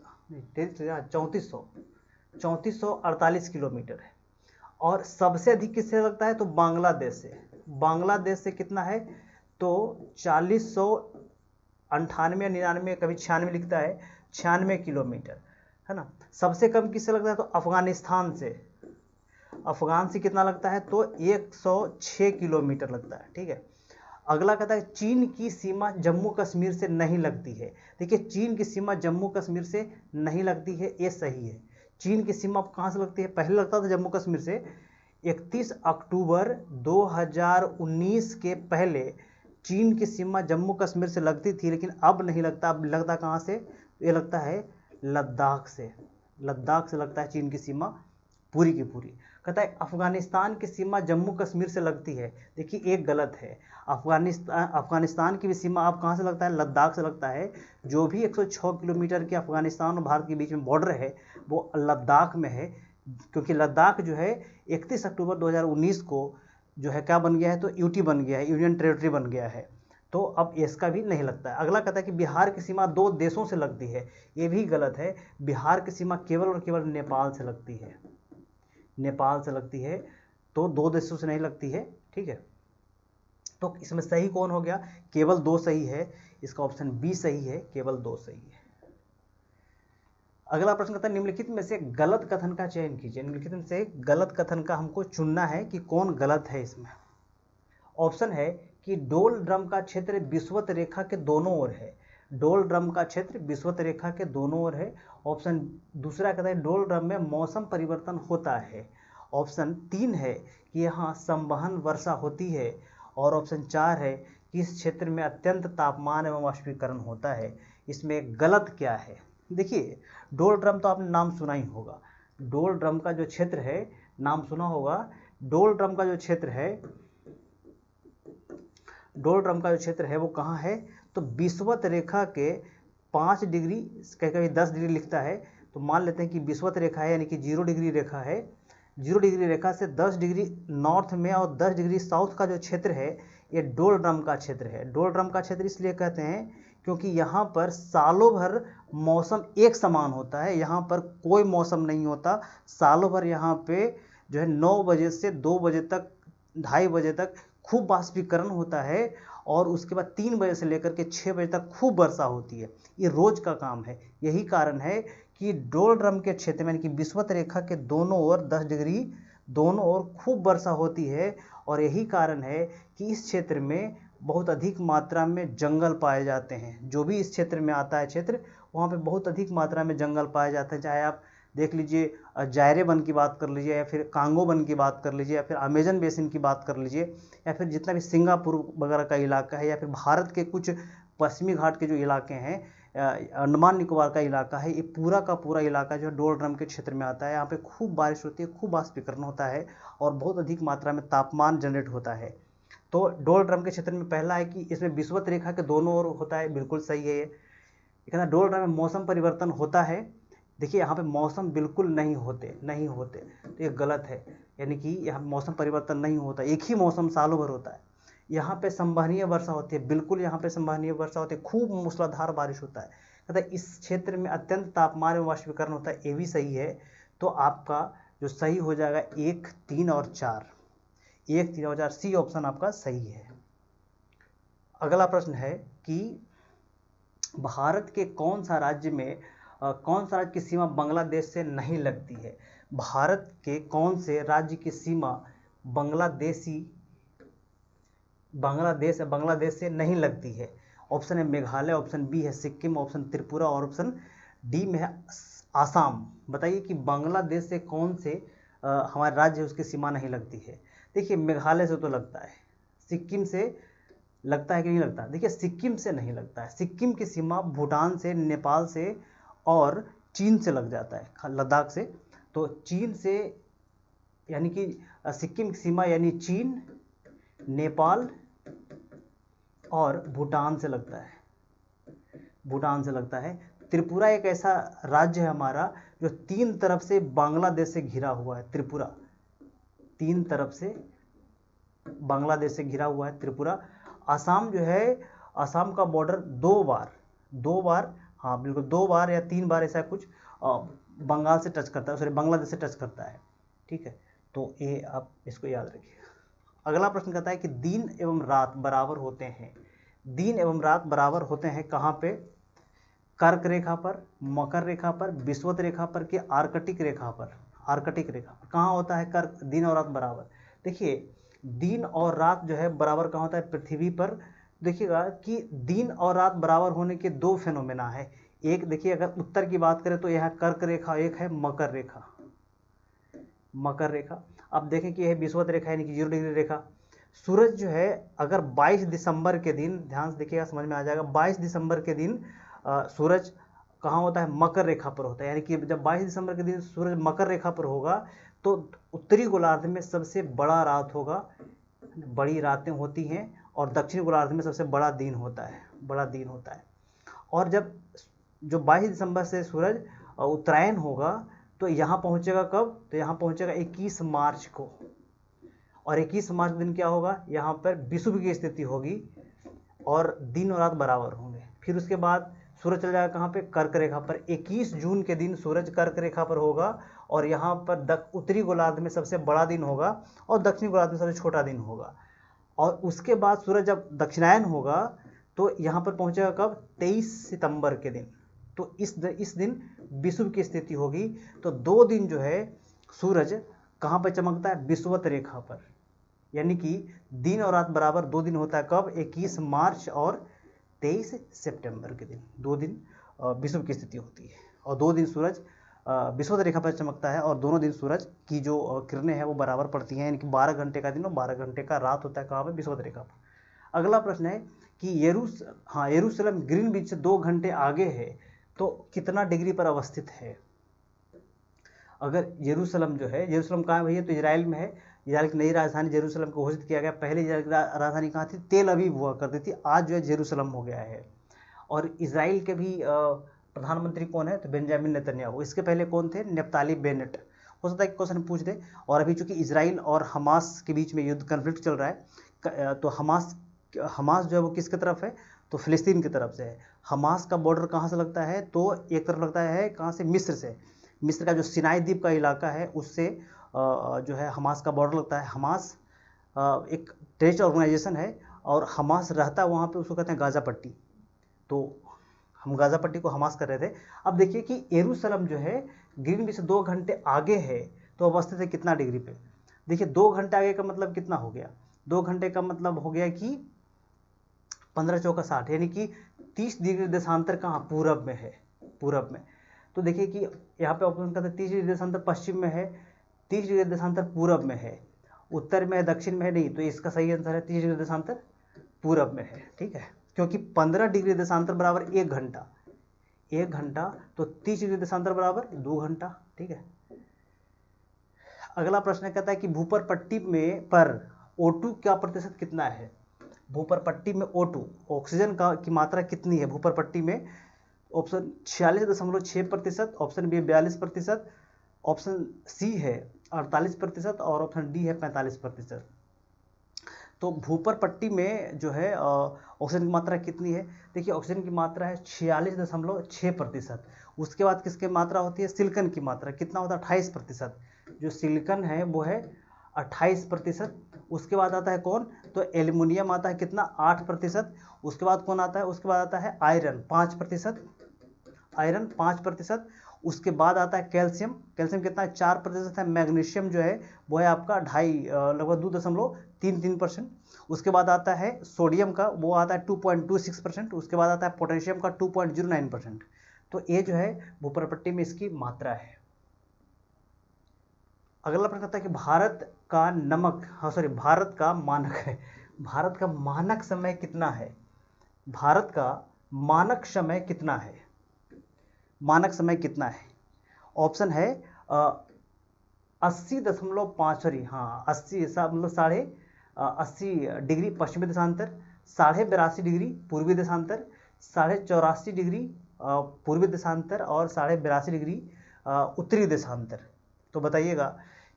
3448 किलोमीटर है। और सबसे अधिक किससे लगता है? तो बांग्लादेश से। बांग्लादेश से कितना है? तो 4098 या 99, कभी 96 लिखता है, 96 किलोमीटर है ना। सबसे कम किससे लगता है? तो अफगानिस्तान से। अफगान से कितना लगता है? तो 106 किलोमीटर लगता है। ठीक है। अगला कहता है चीन की सीमा जम्मू कश्मीर से नहीं लगती है। देखिए, चीन की सीमा जम्मू कश्मीर से नहीं लगती है, ये सही है। चीन की सीमा कहाँ से लगती है? पहले लगता था जम्मू कश्मीर से। 31 अक्टूबर 2019 के पहले चीन की सीमा जम्मू कश्मीर से लगती थी, लेकिन अब नहीं लगता। अब लगता कहाँ से? ये लगता है लद्दाख से। लद्दाख से लगता है चीन की सीमा पूरी की पूरी। कहता है अफगानिस्तान की सीमा जम्मू कश्मीर से लगती है। देखिए, एक गलत है। अफगानिस्तान की भी सीमा आप कहाँ से लगता है? लद्दाख से लगता है। जो भी 106 किलोमीटर के अफगानिस्तान और भारत के बीच में बॉर्डर है वो लद्दाख में है, क्योंकि लद्दाख जो है 31 अक्टूबर 2019 को जो है क्या बन गया है? तो यूटी बन गया है, यूनियन टेरिटरी बन गया है। तो अब इसका भी नहीं लगता है। अगला कहता है कि बिहार की सीमा 2 देशों से लगती है। ये भी गलत है। बिहार की सीमा केवल और केवल नेपाल से लगती है। नेपाल से लगती है, तो 2 देशों से नहीं लगती है। ठीक है। तो इसमें सही कौन हो गया? केवल 2 सही है। इसका ऑप्शन बी सही है, केवल 2 सही है। अगला प्रश्न कहता है निम्नलिखित में से गलत कथन का चयन कीजिए। निम्नलिखित में से गलत कथन का हमको चुनना है कि कौन गलत है इसमें। ऑप्शन है कि डोल ड्रम का क्षेत्र विषुवत रेखा के दोनों ओर है। डोल ड्रम का क्षेत्र विषुवत रेखा के दोनों ओर है। ऑप्शन दूसरा कहता है डोल ड्रम में मौसम परिवर्तन होता है। ऑप्शन 3 है कि यहाँ संवहन वर्षा होती है। और ऑप्शन 4 है कि इस क्षेत्र में अत्यंत तापमान एवं वाष्पीकरण होता है। इसमें गलत क्या है? देखिए, डोल ड्रम तो आपने नाम सुना ही होगा। डोल ड्रम का जो क्षेत्र है, नाम सुना होगा। डोल ड्रम का जो क्षेत्र है, डोल ड्रम का जो क्षेत्र है वो कहाँ है? तो विषुवत रेखा के 5 डिग्री, कभी 10 डिग्री लिखता है, तो मान लेते हैं कि विषुवत रेखा है, यानी कि 0 डिग्री रेखा है। 0 डिग्री रेखा से 10 डिग्री नॉर्थ में और 10 डिग्री साउथ का जो क्षेत्र है ये डोल ड्रम का क्षेत्र है। डोल ड्रम का क्षेत्र इसलिए कहते हैं क्योंकि यहाँ पर सालों भर मौसम एक समान होता है। यहाँ पर कोई मौसम नहीं होता। सालों भर यहाँ पे जो है 9 बजे से 2 बजे तक, 2:30 बजे तक खूब वाष्पीकरण होता है, और उसके बाद 3 बजे से लेकर के 6 बजे तक खूब वर्षा होती है। ये रोज का काम है। यही कारण है कि डोल ड्रम के क्षेत्र में, यानी कि विषुवत रेखा के दोनों ओर 10 डिग्री दोनों ओर खूब वर्षा होती है। और यही कारण है कि इस क्षेत्र में बहुत अधिक मात्रा में जंगल पाए जाते हैं। जो भी इस क्षेत्र में आता है क्षेत्र, वहाँ पे बहुत अधिक मात्रा में जंगल पाए जाते हैं। चाहे आप देख लीजिए जायरे वन की बात कर लीजिए, या फिर कांगो वन की बात कर लीजिए, या फिर अमेजन बेसिन की बात कर लीजिए, या फिर जितना भी सिंगापुर वगैरह का इलाका है, या फिर भारत के कुछ पश्चिमी घाट के जो इलाके हैं, अंडमान निकोबार का इलाका है, ये पूरा का पूरा इलाका जो है डोल ड्रम के क्षेत्र में आता है। यहाँ पे खूब बारिश होती है, खूब वाष्पीकरण होता है, और बहुत अधिक मात्रा में तापमान जनरेट होता है। तो डोल ड्रम के क्षेत्र में पहला है कि इसमें विषुवत रेखा के दोनों ओर होता है, बिल्कुल सही है ये। कहना डोल ड्रम में मौसम परिवर्तन होता है। देखिए, यहाँ पे मौसम बिल्कुल नहीं होते, तो ये गलत है। यानी कि यहाँ मौसम परिवर्तन नहीं होता, एक ही मौसम सालों भर होता है। यहाँ पे संवहनीय वर्षा होती है, बिल्कुल यहाँ पे संवहनीय वर्षा होती है, खूब मूसलाधार बारिश होता है। कहता है इस क्षेत्र में अत्यंत तापमान एवं वाष्पीकरण होता है, ये भी सही है। तो आपका जो सही हो जाएगा 1, 3 और 4। 1, 3 और 4, सी ऑप्शन आपका सही है। अगला प्रश्न है कि भारत के कौन सा राज्य की सीमा बांग्लादेश से नहीं लगती है? भारत के कौन से राज्य की सीमा बांग्लादेश से नहीं लगती है? ऑप्शन है मेघालय, ऑप्शन बी है सिक्किम, ऑप्शन त्रिपुरा और ऑप्शन डी में है आसाम। बताइए कि बांग्लादेश से कौन से हमारे राज्य है उसकी सीमा नहीं लगती है। देखिए मेघालय से तो लगता है, सिक्किम से लगता है कि नहीं लगता। देखिए सिक्किम से नहीं लगता है, सिक्किम की सीमा भूटान से, नेपाल से और चीन से लग जाता है, लद्दाख से। तो चीन से यानी कि सिक्किम की सीमा यानी चीन, नेपाल और भूटान से लगता है, भूटान से लगता है। त्रिपुरा एक ऐसा राज्य है हमारा जो 3 तरफ से बांग्लादेश से घिरा हुआ है। त्रिपुरा 3 तरफ से बांग्लादेश से घिरा हुआ है त्रिपुरा। असम जो है, असम का बॉर्डर 2 बार, हाँ बिल्कुल 2 बार या 3 बार ऐसा कुछ बंगाल से टच करता है, सॉरी बांग्लादेश से टच करता है। ठीक है, तो ये आप इसको याद रखिए। अगला प्रश्न कहता है कि दिन एवं रात बराबर होते हैं। दिन एवं रात बराबर होते हैं कहाँ पे? कर्क रेखा पर, मकर रेखा पर, विषुवत रेखा पर कि आर्कटिक रेखा पर? आर्कटिक रेखा पर। कहाँ होता है कर्क, दिन और रात बराबर? देखिए दिन और रात जो है बराबर कहाँ होता है? पृथ्वी पर। देखिएगा कि दिन और रात बराबर होने के 2 फेनोमेना है। एक देखिए, अगर उत्तर की बात करें तो यह कर्क रेखा, एक है मकर रेखा, मकर रेखा। अब देखें कि यह विषुवत रेखा यानी कि 0 डिग्री रेखा। सूरज जो है अगर 22 दिसंबर के दिन, ध्यान से देखिएगा समझ में आ जाएगा, 22 दिसंबर के दिन सूरज कहाँ होता है? मकर रेखा पर होता है। यानी कि जब 22 दिसंबर के दिन सूरज मकर रेखा पर होगा तो उत्तरी गोलार्ध में सबसे बड़ा रात होगा, बड़ी रातें होती हैं, और दक्षिणी गोलार्ध में सबसे बड़ा दिन होता है, बड़ा दिन होता है। और जब जो 22 दिसंबर से सूरज उत्तरायण होगा तो यहाँ पहुँचेगा कब? तो यहाँ पहुँचेगा 21 मार्च को, और 21 मार्च दिन क्या होगा? यहाँ पर विषुव की स्थिति होगी और दिन और रात बराबर होंगे। फिर उसके बाद सूरज चल जाएगा कहाँ पे? कर्क रेखा पर। 21 जून के दिन सूरज कर्क रेखा पर होगा और यहाँ पर उत्तरी गोलार्ध में सबसे बड़ा दिन होगा और दक्षिणी गोलार्ध में सबसे छोटा दिन होगा। और उसके बाद सूरज जब दक्षिणायन होगा तो यहाँ पर पहुँचेगा कब? 23 सितंबर के दिन। तो इस दिन विषुव की स्थिति होगी। तो 2 दिन जो है सूरज कहाँ पर चमकता है? विषुवत रेखा पर। यानी कि दिन और रात बराबर 2 दिन होता है कब? 21 मार्च और 23 सितंबर के दिन 2 दिन विषुव की स्थिति होती है, और 2 दिन सूरज विषुवत रेखा पर चमकता है, और दोनों दिन सूरज की जो किरणें हैं वो बराबर पड़ती हैं। यानी कि 12 घंटे का दिन और 12 घंटे का रात होता है कहाँ पर? विषुवत रेखा पर। अगला प्रश्न है कि यरूशलेम ग्रीनविच से 2 घंटे आगे है तो कितना डिग्री पर अवस्थित है? अगर यरूशलेम जो है, यरूशलेम कहाँ है भैया? तो इजराइल में है। इजराइल की नई राजधानी जेरूशलेम को घोषित किया गया। पहले इजराइल की राजधानी कहाँ थी? तेल अवीव हुआ करती थी, आज जो है जेरूशलेम हो गया है। और इजराइल के भी प्रधानमंत्री कौन है? तो बेंजामिन नेतन्याहू। इसके पहले कौन थे? Naftali Bennett. हो सकता है कि क्वेश्चन पूछ दे। और अभी चूंकि इजराइल और हमास के बीच में युद्ध कन्फ्लिक्ट चल रहा है, तो हमास जो है वो किसकी तरफ है? तो फिलिस्तीन की तरफ से है। हमास का बॉर्डर कहाँ से लगता है? तो एक तरफ लगता है कहाँ से? मिस्र से। मिस्र का जो सिनाई द्वीप का इलाका है उससे जो है हमास का बॉर्डर लगता है। हमास एक टेररिस्ट ऑर्गेनाइजेशन है और हमास रहता है वहाँ पे, उसको कहते हैं गाज़ा पट्टी। तो हम गाज़ा पट्टी को हमास कर रहे थे। अब देखिए कि यरूशलेम जो है ग्रीनविच से 2 घंटे आगे है तो अवस्थित है कितना डिग्री पे? देखिए 2 घंटे आगे का मतलब कितना हो गया? 2 घंटे का मतलब हो गया कि 15 चौका 60, यानी कि 30 डिग्री देशांतर कहाँ? पूरब में है, पूरब में। तो देखिए कि यहाँ पे ऑप्शन कहते हैं 30 डिग्री देशांतर पश्चिम में है, 30 डिग्री देशांतर पूरब में है, उत्तर में है, दक्षिण में है नहीं। तो इसका सही आंसर है 30 डिग्री देशांतर पूरब में है। ठीक है, क्योंकि 15 डिग्री देशांतर बराबर 1 घंटा, 1 घंटा, तो 30 डिग्री देशांतर बराबर 2 घंटा। ठीक है। अगला प्रश्न कहता है कि भूपर पट्टी में पर O2 का प्रतिशत कितना है? भूपर पट्टी में O2 ऑक्सीजन की मात्रा कितनी है भूपर पट्टी में? Option 46.6%, option B 42%, option C है 48% और ऑप्शन डी है 45%। तो भूपर पट्टी में जो है ऑक्सीजन की मात्रा कितनी है? देखिए ऑक्सीजन की मात्रा है 46.6%। उसके बाद किसकी मात्रा होती है? सिलिकॉन की मात्रा कितना होता है? 28%। जो सिलिकॉन है वो है 28%। उसके बाद आता है कौन? तो एल्युमिनियम आता है कितना? 8%। उसके बाद कौन आता है? उसके बाद आता है आयरन 5%, आयरन 5%। उसके बाद आता है कैल्शियम, कैल्शियम कितना है? 4% है। मैग्नीशियम जो है वो है आपका लगभग 2.33%। उसके बाद आता है सोडियम का, वो आता है 2.26%। उसके बाद आता है पोटेशियम का 2.09%। तो ये जो है भूप्रपट्टी में इसकी मात्रा है। अगला प्रश्न कहता है कि भारत का मानक है, भारत का मानक समय कितना है? भारत का मानक समय कितना है? मानक समय कितना है? ऑप्शन है 80.5, सॉरी हाँ 80 मतलब 80 डिग्री पश्चिमी देशांतर, 82.5 डिग्री पूर्वी देशांतर, 84.5 डिग्री पूर्वी देशांतर और 82.5 डिग्री उत्तरी देशांतर। तो बताइएगा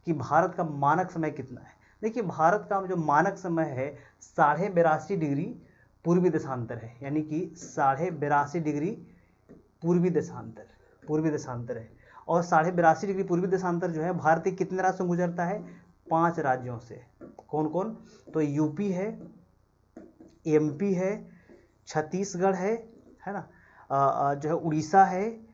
कि भारत का मानक समय कितना है। देखिए भारत का जो मानक समय है 82.5 डिग्री पूर्वी देशांतर है, यानी कि 82.5 डिग्री पूर्वी देशांतर है। और 82.5 डिग्री पूर्वी देशांतर जो है भारत के कितने राज्यों से गुजरता है? 5 राज्यों से। कौन कौन? तो यूपी है, एमपी है, छत्तीसगढ़ है ना, जो है उड़ीसा है,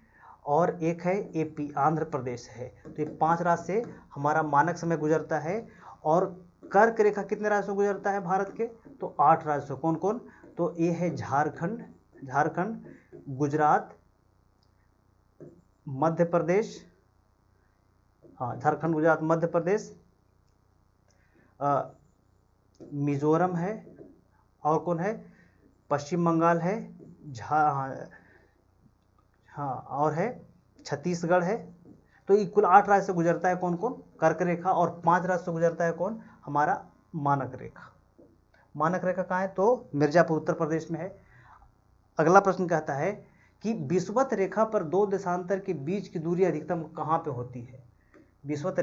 और एक है एपी आंध्र प्रदेश है। तो ये 5 राज्य से हमारा मानक समय गुजरता है। और कर्क रेखा कितने राज्यों से गुजरता है भारत के? तो 8 राज्यों से। कौन कौन? तो ये है झारखंड, गुजरात, मध्य प्रदेश, हाँ झारखंड, गुजरात, मध्य प्रदेश, मिजोरम है, और कौन है? पश्चिम बंगाल है, हाँ और है छत्तीसगढ़ है। तो ये कुल 8 राज्य से गुजरता है कौन कौन? कर्क रेखा। और 5 राज्य से गुजरता है कौन? हमारा मानक रेखा। मानक रेखा कहाँ है? तो मिर्जापुर उत्तर प्रदेश में है। अगला प्रश्न कहता है कि विषुवत रेखा पर 2 देशांतर के बीच की दूरी अधिकतम कहाँ पे होती है? विषुवत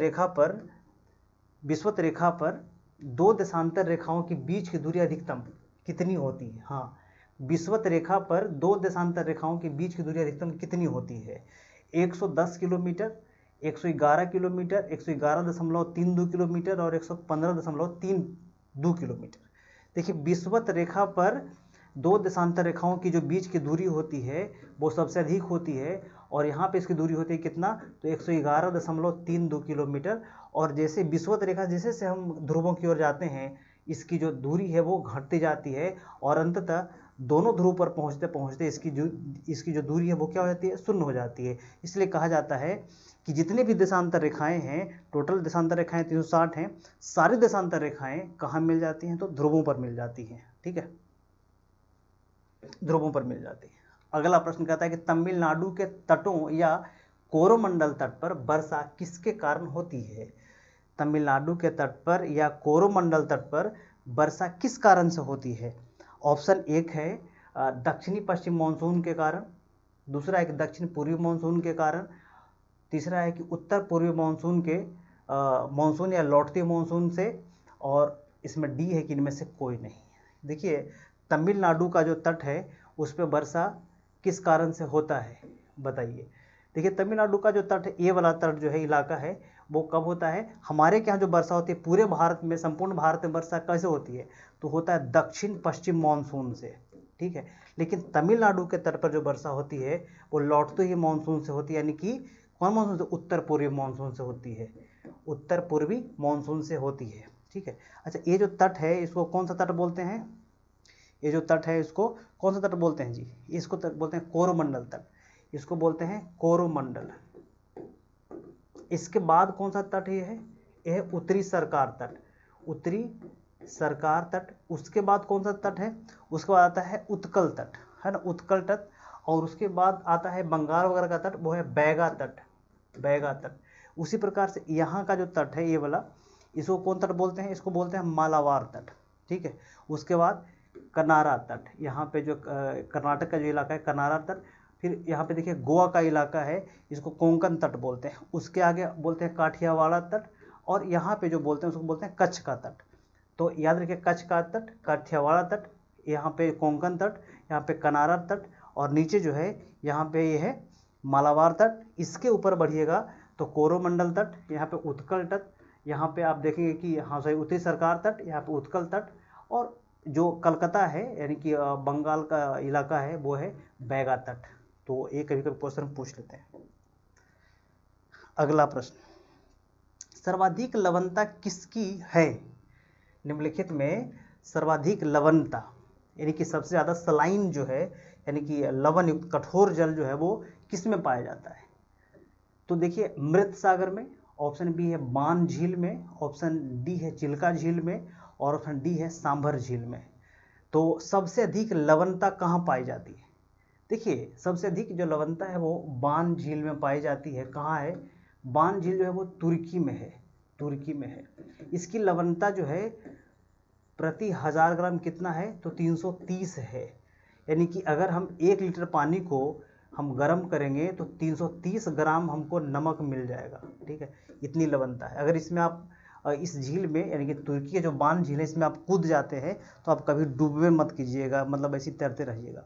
रेखा पर 2 देशांतर रेखाओं के बीच की दूरी अधिकतम कितनी होती है? हाँ, विषुवत रेखा पर 2 देशांतर रेखाओं के बीच की दूरी अधिकतम कितनी होती है? 110 किलोमीटर, 111 किलोमीटर, 111.32 किलोमीटर और 115.32 किलोमीटर। देखिए विषुवत रेखा पर 2 देशांतर रेखाओं की जो बीच की दूरी होती है वो सबसे अधिक होती है, और यहाँ पे इसकी दूरी होती है कितना? तो 111.32 किलोमीटर। और जैसे विषुवत रेखा जैसे से हम ध्रुवों की ओर जाते हैं इसकी जो दूरी है वो घटती जाती है, और अंततः दोनों ध्रुव पर पहुँचते पहुँचते इसकी जो दूरी है वो क्या हो जाती है? शून्य हो जाती है। इसलिए कहा जाता है कि जितने भी देशांतर रेखाएं हैं, टोटल देशांतर रेखाएं 360 हैं, सारी देशांतर रेखाएं कहाँ मिल जाती हैं? तो ध्रुवों पर मिल जाती हैं। ठीक है, ध्रुवों पर मिल जाती है। अगला प्रश्न कहता है कि तमिलनाडु के तटों या कोरोमंडल तट पर वर्षा किसके कारण होती है? तमिलनाडु के तट पर या कोरोमंडल तट पर वर्षा किस कारण से होती है? ऑप्शन 1 है दक्षिणी पश्चिम मानसून के कारण, दूसरा है कि दक्षिण पूर्वी मानसून के कारण, तीसरा है कि उत्तर पूर्वी मानसून या लौटते मानसून से, और इसमें डी है कि इनमें से कोई नहीं। देखिए तमिलनाडु का जो तट है उस पर वर्षा किस कारण से होता है बताइए। देखिए तमिलनाडु का जो तट है, ये वाला तट जो है इलाका है, वो कब होता है? हमारे यहाँ जो वर्षा होती है पूरे भारत में, संपूर्ण भारत में वर्षा कैसे होती है? तो होता है दक्षिण पश्चिम मानसून से। ठीक है, लेकिन तमिलनाडु के तट पर जो वर्षा होती है वो लौटते ही मानसून से होती है, यानी कि कौन मानसून से? उत्तर पूर्वी मानसून से होती है, उत्तर पूर्वी मानसून से होती है। ठीक है, अच्छा ये जो तट है इसको कौन सा तट बोलते हैं? ये जो तट है इसको कौन सा तट बोलते हैं जी? इसको तट बोलते हैं कोरोमंडल तट, इसको बोलते हैं कोरोमंडल। इसके बाद कौन सा तट ये है? ये है उत्तरी सरकार तट, उत्तरी सरकार तट। उसके बाद कौन सा तट है? उसके बाद आता है उत्कल तट, है ना, उत्कल तट। और उसके बाद आता है बंगाल वगैरह का तट, वो है बैगा तट, बैगा तट। उसी प्रकार से यहाँ का जो तट है ये वाला, इसको कौन तट बोलते हैं? इसको बोलते हैं मालाबार तट। ठीक है, उसके बाद कनारा तट, यहाँ पे जो कर्नाटक का जो इलाका है कनारा तट। फिर यहाँ पे देखिए गोवा का इलाका है, इसको कोंकण तट बोलते हैं। उसके आगे बोलते हैं काठियावाड़ तट, और यहाँ पे जो बोलते हैं उसको बोलते हैं कच्छ का तट। तो याद रखिए कच्छ का तट, काठियावाड़ तट, यहाँ पे कोंकण तट, यहाँ पे कनारा तट, और नीचे जो है यहाँ पे ये है मालाबार तट। इसके ऊपर बढ़िएगा तो कोरोमंडल तट, यहाँ पे उत्कल तट, यहाँ पे आप देखेंगे कि हाँ सही उत्तरी सरकार तट, यहाँ पे उत्कल तट, और जो कलकत्ता है यानी कि बंगाल का इलाका है वो है बैगा तट। तो एक कभी कभी क्वेश्चन पूछ लेते हैं। अगला प्रश्न, सर्वाधिक लवणता किसकी है? निम्नलिखित में सर्वाधिक लवणता यानी कि सबसे ज़्यादा सलाइन जो है यानी कि लवण युक्त कठोर जल जो है वो किस में पाया जाता है? तो देखिए मृत सागर में, ऑप्शन बी है बान झील में, ऑप्शन डी है चिल्का झील में, और ऑप्शन डी है सांभर झील में। तो सबसे अधिक लवणता कहाँ पाई जाती है? देखिए सबसे अधिक जो लवणता है वो बान झील में पाई जाती है। कहाँ है? बान झील जो है वो तुर्की में है, तुर्की में है। इसकी लवणता जो है प्रति 1000 ग्राम कितना है? तो 330 है। यानी कि अगर हम 1 लीटर पानी को हम गर्म करेंगे तो 330 ग्राम हमको नमक मिल जाएगा। ठीक है, इतनी लवणता है। अगर इसमें आप इस झील में यानी कि तुर्की के जो बान झील है इसमें आप कूद जाते हैं तो आप कभी डूबे मत कीजिएगा, मतलब ऐसे तैरते रहिएगा।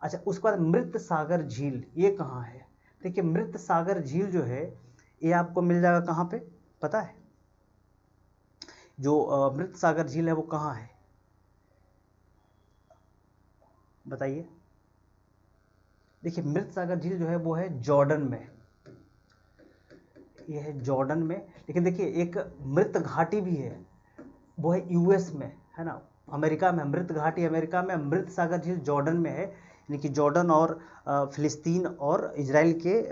अच्छा, उसके बाद मृत सागर झील, ये कहाँ है? देखिए मृत सागर झील जो है ये आपको मिल जाएगा कहाँ पे पता है? जो मृत सागर झील है वो कहाँ है बताइए? देखिए मृत सागर झील जो है वो है जॉर्डन में, ये है जॉर्डन में। लेकिन देखिए एक मृत घाटी भी है, वो है यूएस में, है ना, अमेरिका में। मृत घाटी अमेरिका में, मृत सागर झील जॉर्डन में है। यानी कि जॉर्डन और फिलिस्तीन और इजराइल के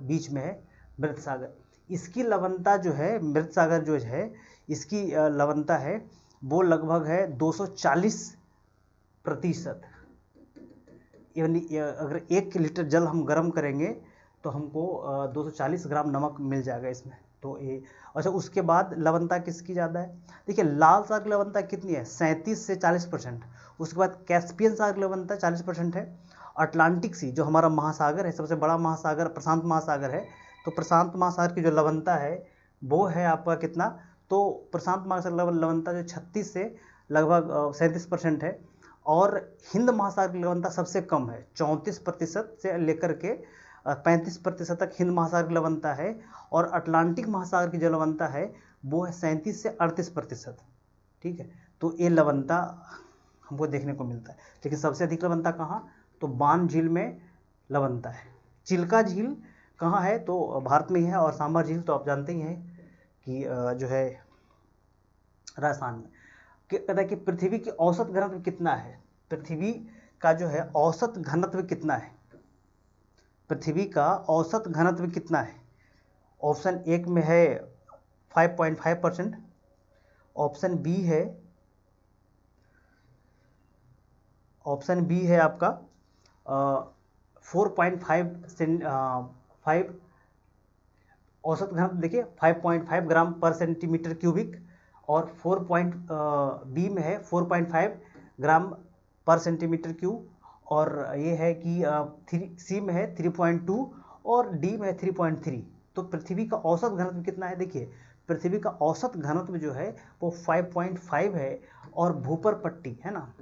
बीच में है मृत सागर। इसकी लवणता जो है, मृत सागर जो है इसकी लवणता है वो लगभग है 240%। यानी अगर 1 लीटर जल हम गर्म करेंगे तो हमको 240 ग्राम नमक मिल जाएगा इसमें। तो ये अच्छा, उसके बाद लवणता किसकी ज़्यादा है? देखिए लाल सागर की लवणता कितनी है? 37 से 40%। उसके बाद कैस्पियन सागर की लवणता 40% है। अटलांटिक सी जो हमारा महासागर है, सबसे बड़ा महासागर प्रशांत महासागर है, तो प्रशांत महासागर की जो लवणता है वो है आपका कितना? तो प्रशांत महासागर लवणता जो 36 से लगभग 37% है। और हिंद महासागर की लवणता सबसे कम है, 34% से लेकर के 35% तक हिंद महासागर की लवणता है। और अटलांटिक महासागर की जो लवणता है वो है 37 से 38%। ठीक है, तो ये लवणता हमको देखने को मिलता है। लेकिन सबसे अधिक लवणता कहाँ? तो बान झील में लवणता है। चिल्का झील कहाँ है? तो भारत में ही है। और सांभर झील तो आप जानते ही हैं कि जो है राजस्थान में। कहता है कि पृथ्वी की औसत घनत्व कितना है? पृथ्वी का जो है औसत घनत्व कितना है? पृथ्वी का औसत घनत्व कितना है? ऑप्शन 1 में है 5.5%, ऑप्शन बी है आपका 4.5 औसत घनत्व। देखिए 5.5 ग्राम पर सेंटीमीटर क्यूबिक। और बी में है 4.5 ग्राम पर सेंटीमीटर क्यूब। और ये है कि सी में है 3.2 और डी में है 3.3। तो पृथ्वी का औसत घनत्व कितना है? देखिए पृथ्वी का औसत घनत्व जो है वो 5.5 है। और भूपर पट्टी है ना,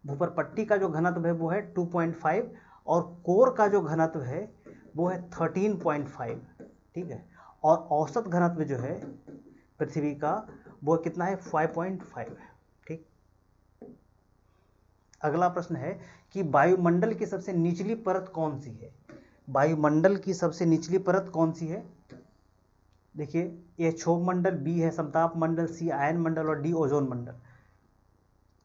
भूपर पट्टी का जो घनत्व है वो है 2.5 और कोर का जो घनत्व है वो है 13.5। ठीक है, और औसत घनत्व जो है पृथ्वी का वो कितना है? 5.5 है। ठीक, अगला प्रश्न है कि वायुमंडल की सबसे निचली परत कौन सी है? वायुमंडल की सबसे निचली परत कौन सी है? देखिए ए क्षोभ मंडल, बी है समताप मंडल, सी आयन मंडल और डी ओजोन मंडल।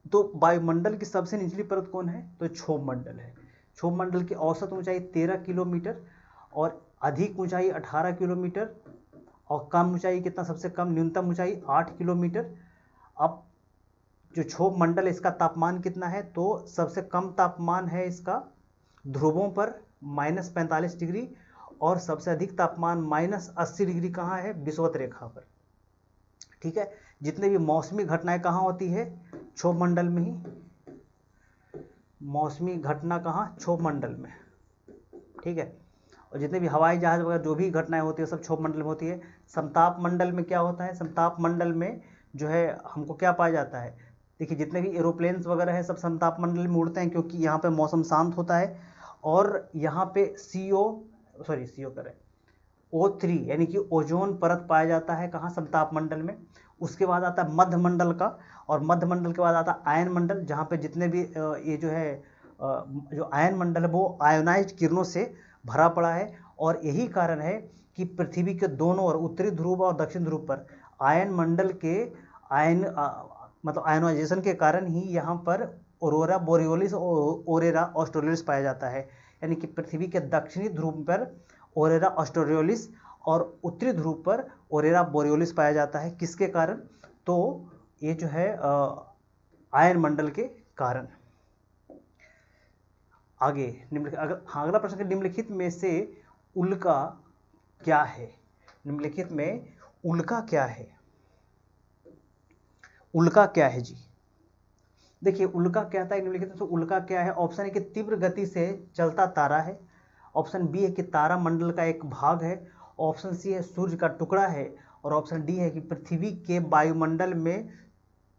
तो वायुमंडल की सबसे निचली परत कौन है? तो क्षोभ मंडल है। क्षोभ मंडल की औसत ऊंचाई 13 किलोमीटर और अधिक ऊंचाई 18 किलोमीटर और कम ऊंचाई कितना? सबसे कम न्यूनतम ऊंचाई 8 किलोमीटर। अब जो क्षोभ मंडल है इसका तापमान कितना है? तो सबसे कम तापमान है इसका ध्रुवों पर -45 डिग्री और सबसे अधिक तापमान -80 डिग्री कहाँ है? विषुवत रेखा पर। ठीक है, जितने भी मौसमी घटनाएं कहाँ होती है? क्षोभ मंडल में ही। मौसमी घटना कहाँ? क्षोभ मंडल में। ठीक है, और जितने भी हवाई जहाज वगैरह जो भी घटनाएं होती है सब क्षोभ मंडल में होती है। समताप मंडल में क्या होता है? समताप मंडल में जो है हमको क्या पाया जाता है? देखिए जितने भी एरोप्लेन्स वगैरह है सब समताप मंडल में उड़ते हैं क्योंकि यहाँ पे मौसम शांत होता है। और यहाँ पे O3 यानी कि ओजोन परत पाया जाता है कहाँ? समताप मंडल में। उसके बाद आता है मध्य मंडल का, और मध्य मंडल के बाद आता है आयन मंडल, जहाँ पे जितने भी ये जो है जो आयन मंडल है वो आयोनाइज्ड किरणों से भरा पड़ा है। और यही कारण है कि पृथ्वी के दोनों ओर उत्तरी ध्रुव और दक्षिण ध्रुव पर आयन मंडल के मतलब आयनाइजेशन के कारण ही यहाँ पर ऑरोरा बोरियोलिस और ऑरोरा ऑस्ट्रेलिस पाया जाता है। यानी कि पृथ्वी के दक्षिणी ध्रुव पर ऑरोरा ऑस्ट्रेलिस और उत्तरी ध्रुव पर ऑरोरा बोरियोलिस पाया जाता है। किसके कारण? तो ये जो है आयन मंडल के कारण। आगे अगला प्रश्न है, निम्नलिखित में से उल्का क्या है? निम्नलिखित में उल्का क्या है? उल्का क्या है जी? देखिए उल्का क्या था निम्नलिखित में से उल्का क्या है? ऑप्शन है कि तीव्र गति से चलता तारा है, ऑप्शन बी है कि तारा मंडल का एक भाग है, ऑप्शन सी है सूर्य का टुकड़ा है, और ऑप्शन डी है कि पृथ्वी के वायुमंडल में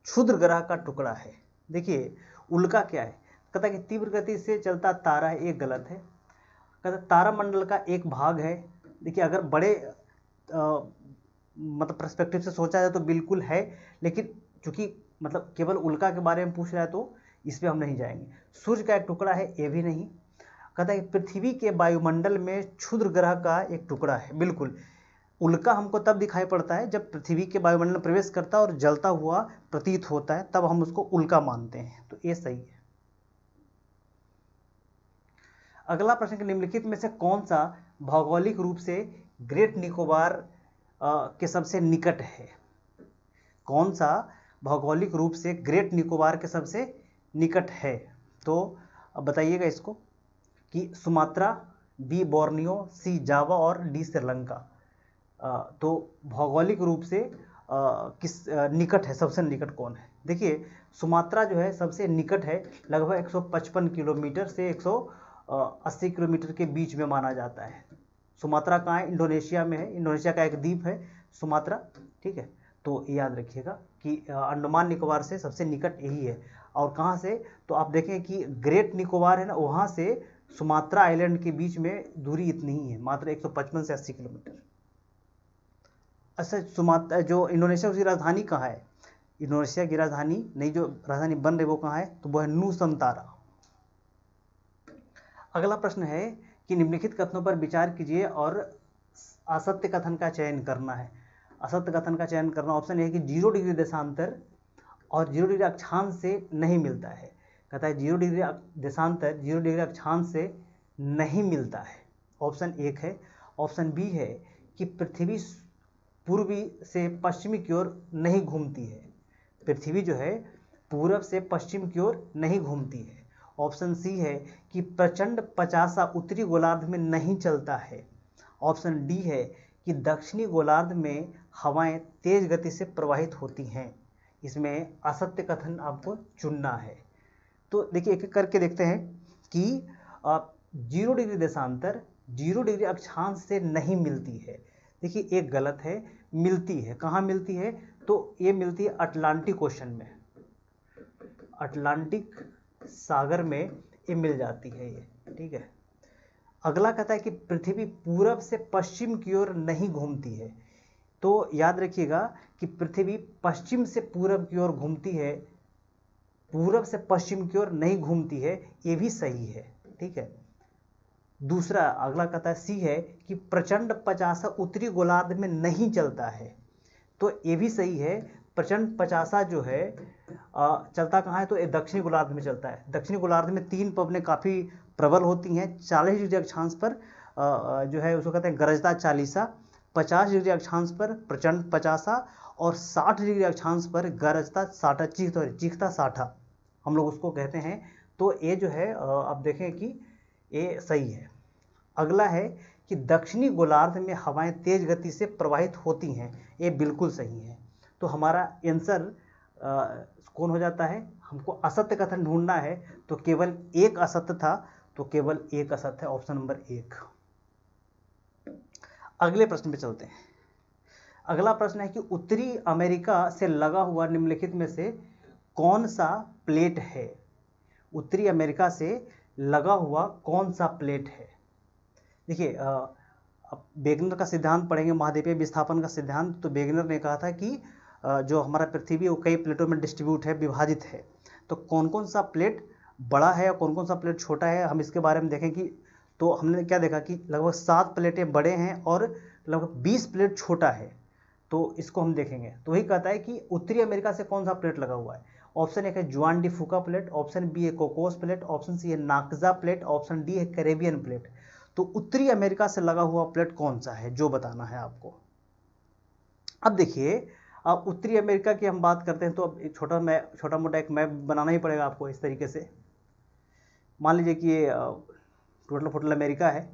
क्षुद्र ग्रह का टुकड़ा है। देखिए उल्का क्या है? कहता है कि तीव्र गति से चलता तारा है, एक गलत है। कहता है तारा मंडल का एक भाग है। देखिए अगर बड़े मतलब पर्सपेक्टिव से सोचा जाए तो बिल्कुल है, लेकिन चूंकि मतलब केवल उल्का के बारे में पूछ रहा है तो इस पर हम नहीं जाएंगे। सूर्य का एक टुकड़ा है, ये भी नहीं। कहता है कि पृथ्वी के वायुमंडल में क्षुद्र ग्रह का एक टुकड़ा है, बिल्कुल। उल्का हमको तब दिखाई पड़ता है जब पृथ्वी के वायुमंडल में प्रवेश करता है और जलता हुआ प्रतीत होता है, तब हम उसको उल्का मानते हैं। तो ये सही है। अगला प्रश्न, निम्नलिखित में से कौन सा भौगोलिक रूप से ग्रेट निकोबार के सबसे निकट है? कौन सा भौगोलिक रूप से ग्रेट निकोबार के सबसे निकट है? तो अब बताइएगा इसको कि सुमात्रा, बी बोर्नियो, सी जावा और डी श्रीलंका। तो भौगोलिक रूप से किस निकट है, सबसे निकट कौन है? देखिए सुमात्रा जो है सबसे निकट है, लगभग 155 किलोमीटर से 180 किलोमीटर के बीच में माना जाता है। सुमात्रा कहाँ है? इंडोनेशिया में है। इंडोनेशिया का एक द्वीप है सुमात्रा, ठीक है। तो याद रखिएगा कि अंडमान निकोबार से सबसे निकट यही है। और कहाँ से? तो आप देखें कि ग्रेट निकोबार है ना, वहाँ से सुमात्रा आइलैंड के बीच में दूरी इतनी ही है, मात्र 155 से 80 किलोमीटर। अच्छा, सुमात्रा जो इंडोनेशिया की राजधानी कहाँ है? इंडोनेशिया की राजधानी नहीं, जो राजधानी बन रही वो कहाँ है? तो वो है नूसंतारा। अगला प्रश्न है कि निम्नलिखित कथनों पर विचार कीजिए और असत्य कथन का चयन करना है। असत्य कथन का चयन करना, ऑप्शन ए है कि 0 डिग्री देशांतर और 0 डिग्री अक्षांश से नहीं मिलता है। कहता है 0 डिग्री देशांतर 0 डिग्री अक्षांश से नहीं मिलता है, ऑप्शन एक है। ऑप्शन बी है कि पृथ्वी पूर्वी से पश्चिमी की ओर नहीं घूमती है। पृथ्वी जो है पूरब से पश्चिम की ओर नहीं घूमती है। ऑप्शन सी है कि प्रचंड 50 उत्तरी गोलार्ध में नहीं चलता है। ऑप्शन डी है कि दक्षिणी गोलार्ध में हवाएं तेज गति से प्रवाहित होती हैं। इसमें असत्य कथन आपको चुनना है। तो देखिए एक एक करके देखते हैं कि 0 डिग्री देशांतर 0 डिग्री अक्षांश से नहीं मिलती है। देखिए एक गलत है, मिलती है। कहाँ मिलती है? तो ये मिलती है अटलांटिक ओशन में, अटलांटिक सागर में ये मिल जाती है ये, ठीक है। अगला कहता है कि पृथ्वी पूरब से पश्चिम की ओर नहीं घूमती है। तो याद रखिएगा कि पृथ्वी पश्चिम से पूरब की ओर घूमती है, पूरब से पश्चिम की ओर नहीं घूमती है, ये भी सही है, ठीक है। दूसरा अगला कहता है सी है कि प्रचंड 50 उत्तरी गोलार्ध में नहीं चलता है, तो ये भी सही है। प्रचंड 50 जो है चलता कहाँ है? तो ये दक्षिणी गोलार्ध में चलता है। दक्षिणी गोलार्ध में 3 पवनें काफ़ी प्रबल होती हैं। 40 डिग्री अक्षांश पर जो है उसको कहते हैं गरजता 40, 50 डिग्री अक्षांश पर प्रचंड 50 और 60 डिग्री अक्षांश पर गरजता 60, चीखता 60 हम लोग उसको कहते हैं। तो ये जो है आप देखें कि ये सही है। अगला है कि दक्षिणी गोलार्ध में हवाएं तेज गति से प्रवाहित होती हैं, ये बिल्कुल सही है। तो हमारा आंसर कौन हो जाता है? हमको असत्य कथन ढूंढना है, तो केवल एक असत्य था, तो केवल एक असत्य है, ऑप्शन नंबर 1। अगले प्रश्न पे चलते हैं। अगला प्रश्न है कि उत्तरी अमेरिका से लगा हुआ निम्नलिखित में से कौन सा प्लेट है? उत्तरी अमेरिका से लगा हुआ कौन सा प्लेट है? देखिए अब वेगनर का सिद्धांत पढ़ेंगे, महाद्वीपीय विस्थापन का सिद्धांत। तो वेगनर ने कहा था कि जो हमारा पृथ्वी वो कई प्लेटों में डिस्ट्रीब्यूट है, विभाजित है। तो कौन कौन सा प्लेट बड़ा है और कौन कौन सा प्लेट छोटा है, हम इसके बारे में देखें कि तो हमने क्या देखा कि लगभग 7 प्लेटें बड़े हैं और लगभग 20 प्लेट छोटा है। तो इसको हम देखेंगे। तो वही कहता है कि उत्तरी अमेरिका से कौन सा प्लेट लगा हुआ है। ऑप्शन एक है Juan de Fuca plate, option B है कोकोस प्लेट, ऑप्शन सी है नाकजा प्लेट, ऑप्शन डी है कैरेबियन प्लेट। तो उत्तरी अमेरिका से लगा हुआ प्लेट कौन सा है जो बताना है आपको। अब देखिए, अब उत्तरी अमेरिका की हम बात करते हैं तो अब एक छोटा मोटा एक मैप बनाना ही पड़ेगा आपको इस तरीके से। मान लीजिए कि ये टोटल फोटल अमेरिका है,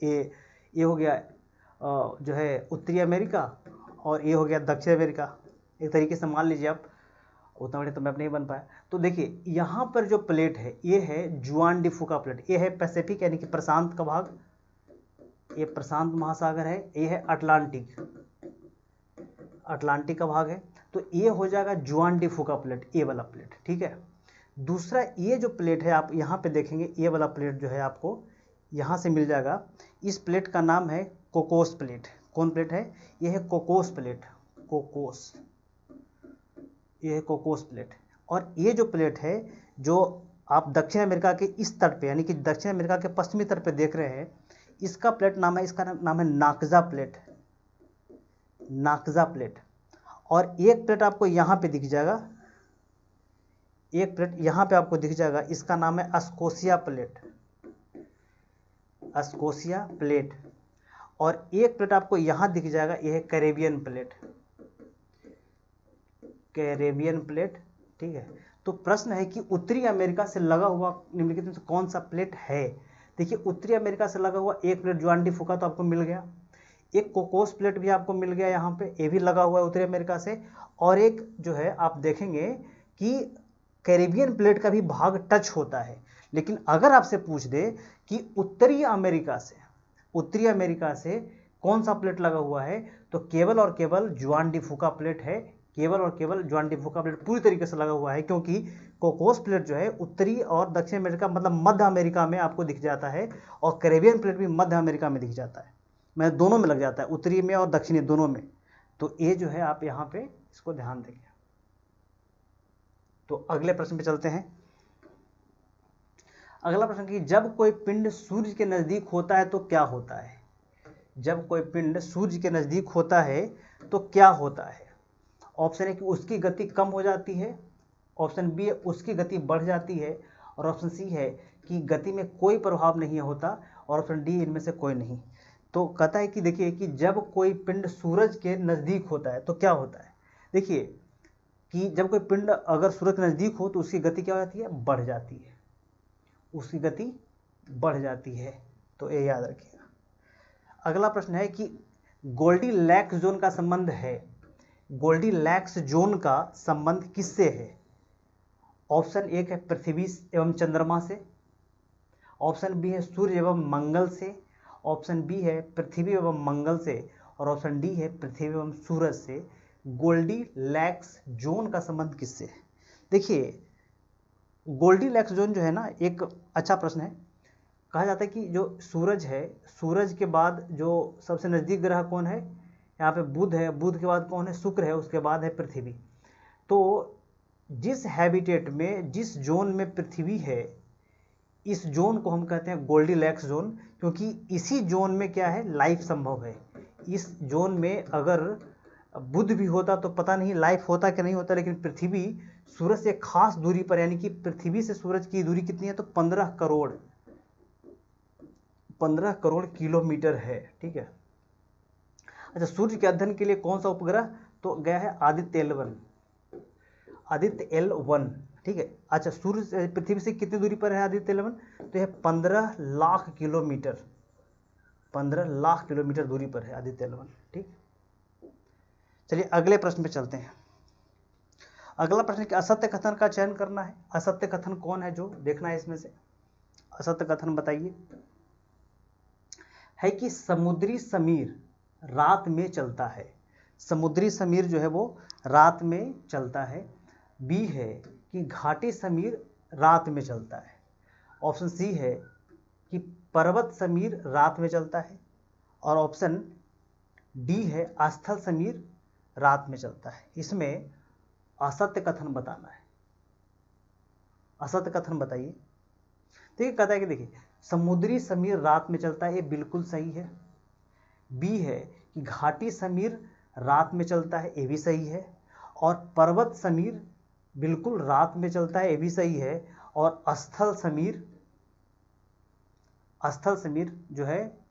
ये हो गया जो है उत्तरी अमेरिका, और ये हो गया दक्षिण अमेरिका। एक तरीके से मान लीजिए आप, उतना बड़े तो मैप नहीं बन पाया। तो देखिए यहाँ पर जो प्लेट है ये है जुआन डी फूका प्लेट, ये है पैसिफिक यानी कि प्रशांत का भाग, ये प्रशांत महासागर है, ये है अटलांटिक का भाग है। तो ये हो जाएगा जुआन डी फूका प्लेट, ये वाला प्लेट, ठीक है। दूसरा ये जो प्लेट है आप यहाँ पे देखेंगे, ये वाला प्लेट जो है आपको यहाँ से मिल जाएगा। इस प्लेट का नाम है कोकोस प्लेट। कौन प्लेट है? ये है कोकोस प्लेट, कोकोस, ये है कोकोस प्लेट। और ये जो प्लेट है जो आप दक्षिण अमेरिका के इस तट पे यानी कि दक्षिण अमेरिका के पश्चिमी तट पे देख रहे हैं, इसका प्लेट नाम है, इसका नाम है नाकजा प्लेट, नाकजा प्लेट। और एक प्लेट आपको यहाँ पे दिख जाएगा, एक प्लेट यहाँ पे आपको दिख जाएगा, इसका नाम है अस्कोसिया प्लेट, अस्कोसिया प्लेट। और एक प्लेट आपको यहाँ दिख जाएगा, यह है कैरेबियन प्लेट, कैरेबियन प्लेट, ठीक है। तो प्रश्न है कि उत्तरी अमेरिका से लगा हुआ निम्नलिखित में से कौन सा प्लेट है। देखिए उत्तरी अमेरिका से लगा हुआ एक प्लेट जुआन डी फूका तो आपको मिल गया, एक कोकोस प्लेट भी आपको मिल गया यहाँ पे, ये भी लगा हुआ है उत्तरी अमेरिका से। और एक जो है आप देखेंगे कि कैरेबियन प्लेट का भी भाग टच होता है। लेकिन अगर आपसे पूछ दे कि उत्तरी अमेरिका से कौन सा प्लेट लगा हुआ है, तो केवल और केवल जुआन डी फूका प्लेट है, केवल और केवल जुआन डी फूका प्लेट पूरी तरीके से लगा हुआ है। क्योंकि कोकोस प्लेट जो है उत्तरी और दक्षिण अमेरिका मतलब मध्य अमेरिका में आपको दिख जाता है, और कैरेबियन प्लेट भी मध्य अमेरिका में दिख जाता है, मैं दोनों में लग जाता है, उत्तरी में और दक्षिणी दोनों में। तो ये जो है आप यहाँ पे इसको ध्यान देंगे। तो अगले प्रश्न पे चलते हैं। अगला प्रश्न कि जब कोई पिंड सूर्य के नजदीक होता है तो क्या होता है। जब कोई पिंड सूर्य के नजदीक होता है तो क्या होता है। ऑप्शन है कि उसकी गति कम हो जाती है, ऑप्शन बी है उसकी गति बढ़ जाती है, और ऑप्शन सी है कि गति में कोई प्रभाव नहीं होता, और ऑप्शन डी इनमें से कोई नहीं। तो कहता है कि देखिए कि जब कोई पिंड सूरज के नज़दीक होता है तो क्या होता है। देखिए कि जब कोई पिंड अगर सूरज के नज़दीक हो तो उसकी गति क्या हो जाती है, बढ़ जाती है, उसकी गति बढ़ जाती है। तो ये याद रखिएगा। अगला प्रश्न है कि गोल्डीलैक्स जोन का संबंध है, गोल्डीलैक्स जोन का संबंध किससे है। ऑप्शन एक है पृथ्वी एवं चंद्रमा से, ऑप्शन बी है सूर्य एवं मंगल से, ऑप्शन बी है पृथ्वी एवं मंगल से, और ऑप्शन डी है पृथ्वी एवं सूरज से। गोल्डीलैक्स जोन का संबंध किससे है। देखिए गोल्डीलैक्स जोन जो है ना, एक अच्छा प्रश्न है। कहा जाता है कि जो सूरज है, सूरज के बाद जो सबसे नज़दीक ग्रह कौन है, यहाँ पे बुध है, बुध के बाद कौन है, शुक्र है, उसके बाद है पृथ्वी। तो जिस हैबिटेट में, जिस जोन में पृथ्वी है, इस जोन को हम कहते हैं गोल्डीलैक्स जोन, क्योंकि इसी जोन में क्या है, लाइफ संभव है। इस जोन में अगर बुध भी होता तो पता नहीं लाइफ होता कि नहीं होता, लेकिन पृथ्वी सूरज से खास दूरी पर, यानी कि पृथ्वी से सूरज की दूरी कितनी है, तो 15 करोड़ किलोमीटर है, ठीक है। अच्छा, सूर्य के अध्ययन के लिए कौन सा उपग्रह तो गया है, आदित्य L1, ठीक है। अच्छा, सूर्य पृथ्वी से कितनी दूरी पर है आदित्य L1, तो यह 15 लाख किलोमीटर, 15 लाख किलोमीटर दूरी पर है आदित्य L1, ठीक। चलिए अगले प्रश्न पे चलते हैं। अगला प्रश्न कि असत्य कथन का चयन करना है। असत्य कथन कौन है जो देखना है इसमें से, असत्य कथन बताइए। है कि समुद्री समीर रात में चलता है, समुद्री समीर जो है वो रात में चलता है। बी है कि घाटी समीर रात में चलता है। ऑप्शन सी है कि पर्वत समीर रात में चलता है, और ऑप्शन डी है स्थल समीर रात में चलता है। इसमें असत्य कथन बताना है, असत्य कथन बताइए। देखिए कहता है कि देखिए समुद्री समीर रात में चलता है, ये बिल्कुल सही है। बी है कि घाटी समीर रात में चलता है, ये भी सही है। और पर्वत समीर बिल्कुल रात में चलता है, ये भी सही है। और स्थल समीर जो है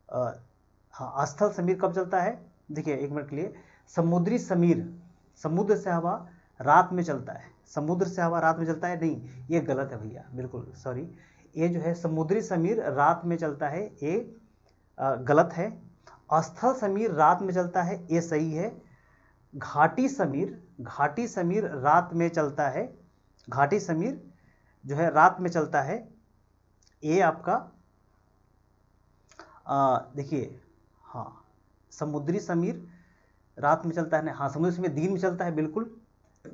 हाँ, स्थल समीर कब चलता है, देखिए एक मिनट के लिए, समुद्री समीर, समुद्र से हवा रात में चलता है, समुद्र से हवा रात में चलता है, नहीं ये गलत है भैया, बिल्कुल सॉरी, ये जो है समुद्री समीर रात में चलता है, ये गलत है। स्थल समीर रात में चलता है, ये सही है। घाटी समीर रात में चलता है, घाटी समीर जो है रात में चलता है, ये आपका देखिए हाँ, समुद्री समीर रात में चलता है, हाँ समुद्री समीर दिन में चलता है, बिल्कुल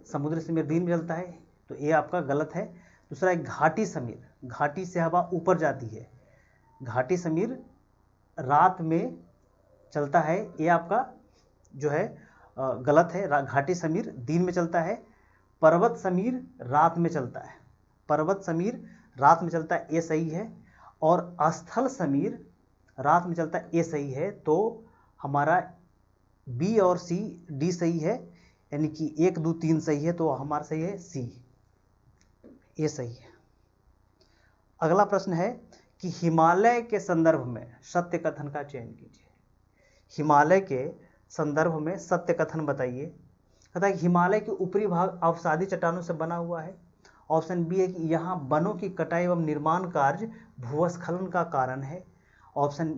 समुद्री समीर दिन में चलता है, तो ये आपका गलत है। दूसरा एक घाटी समीर, घाटी से हवा ऊपर जाती है, घाटी समीर रात में चलता है, ये आपका जो है गलत है, घाटी समीर दिन में चलता है। पर्वत समीर रात में चलता है, पर्वत समीर रात में चलता है, ये सही है। और स्थल समीर रात में चलता है, ये सही है। तो हमारा बी और सी डी सही है, यानी कि 1 2 3 सही है, तो हमारा सही है सी, ये सही है। अगला प्रश्न है कि हिमालय के संदर्भ में सत्य कथन का चयन कीजिए। हिमालय के संदर्भ में सत्य कथन बताइए। कहता है कि हिमालय के ऊपरी भाग अवसादी चट्टानों से बना हुआ है। ऑप्शन बी है कि यहाँ वनों की कटाई एवं निर्माण कार्य भूस्खलन का कारण है। ऑप्शन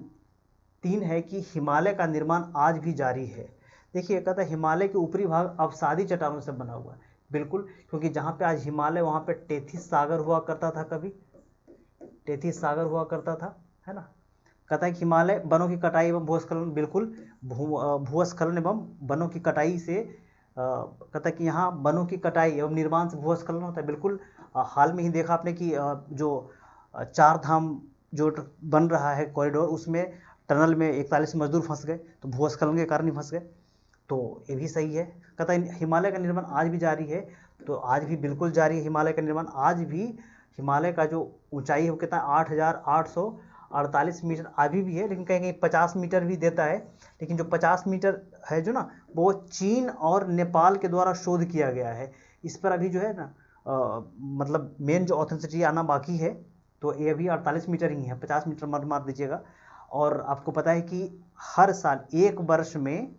3 है कि हिमालय का निर्माण आज भी जारी है। देखिए कहता है हिमालय के ऊपरी भाग अवसादी चट्टानों से बना हुआ है, बिल्कुल, क्योंकि जहाँ पे आज हिमालय वहाँ पे टेथिस सागर हुआ करता था, कभी टेथिस सागर हुआ करता था, है ना। कहता है कि हिमालय वनों की कटाई एवं भूस्खलन, बिल्कुल भूस्खलन एवं वनों की कटाई से कहता है कि यहाँ वनों की कटाई एवं निर्माण से भूस्खलन होता है, बिल्कुल। हाल में ही देखा आपने कि जो 4 धाम जो बन रहा है कॉरिडोर, उसमें टनल में 41 मजदूर फंस गए, तो भूस्खलन के कारण ही फंस गए, तो ये भी सही है। कहता है हिमालय का निर्माण आज भी जारी है, तो आज भी बिल्कुल जारी है हिमालय का निर्माण। आज भी हिमालय का जो ऊंचाई है वो कितना 8,848 मीटर अभी भी है, लेकिन कहीं 50 मीटर भी देता है, लेकिन जो 50 मीटर है जो ना, वो चीन और नेपाल के द्वारा शोध किया गया है। इस पर अभी जो है ना मतलब मेन जो ऑथेंटिसिटी आना बाकी है, तो ये अभी 48 मीटर ही है, 50 मीटर मत मार दीजिएगा। और आपको पता है कि हर साल 1 वर्ष में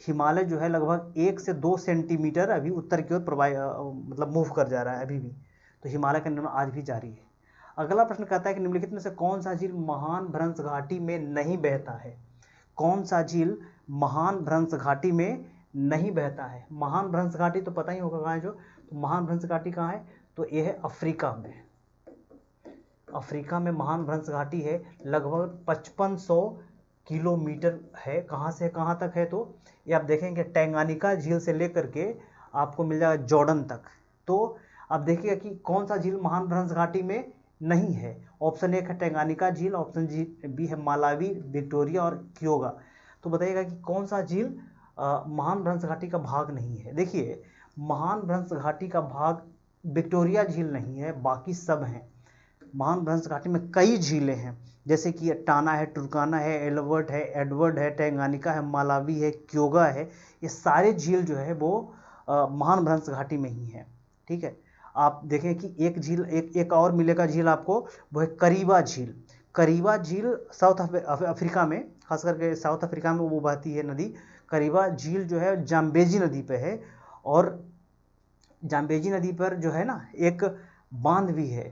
हिमालय जो है लगभग 1 से 2 सेंटीमीटर अभी उत्तर की ओर मतलब मूव कर जा रहा है अभी भी, तो हिमालय का निर्माण आज भी जारी है। अगला प्रश्न कहता है कि निम्नलिखित में से कौन सा झील महान भ्रंश घाटी में नहीं बहता है। कौन सा झील महान भ्रंश घाटी में नहीं बहता है। महान भ्रंश घाटी तो पता ही होगा कहाँ है, जो तो महान भ्रंश घाटी कहाँ है, तो ये है अफ्रीका में। अफ्रीका में महान भ्रंश घाटी है, लगभग 5500 किलोमीटर है। कहाँ से कहाँ तक है, तो ये आप देखेंगे टैंगानिका झील से लेकर के आपको मिल जाएगा जॉर्डन तक। तो आप देखिएगा कि कौन सा झील महान भ्रंश घाटी में नहीं है। ऑप्शन 1 है टैंगानिका झील, ऑप्शन बी है मालावी, विक्टोरिया और क्योगा। तो बताइएगा कि कौन सा झील महान भ्रंश घाटी का भाग नहीं है। देखिए महान भ्रंश घाटी का भाग विक्टोरिया झील नहीं है, बाकी सब हैं। महान भ्रंश घाटी में कई झीलें हैं, जैसे कि टाना है, टुर्काना है, एडवर्ड है, टैंगानिका है, मालावी है, क्योगा है। ये सारे झील जो है वो महान भ्रंश घाटी में ही है, ठीक है। आप देखें कि एक झील एक और मिलेगा झील आपको, वो है करीबा झील। करीबा झील साउथ अफ्रीका में, खास करके साउथ अफ्रीका में वो बहती है नदी। करीबा झील जो है जाम्बेजी नदी पे है, और जाम्बेजी नदी पर जो है ना एक बांध भी है,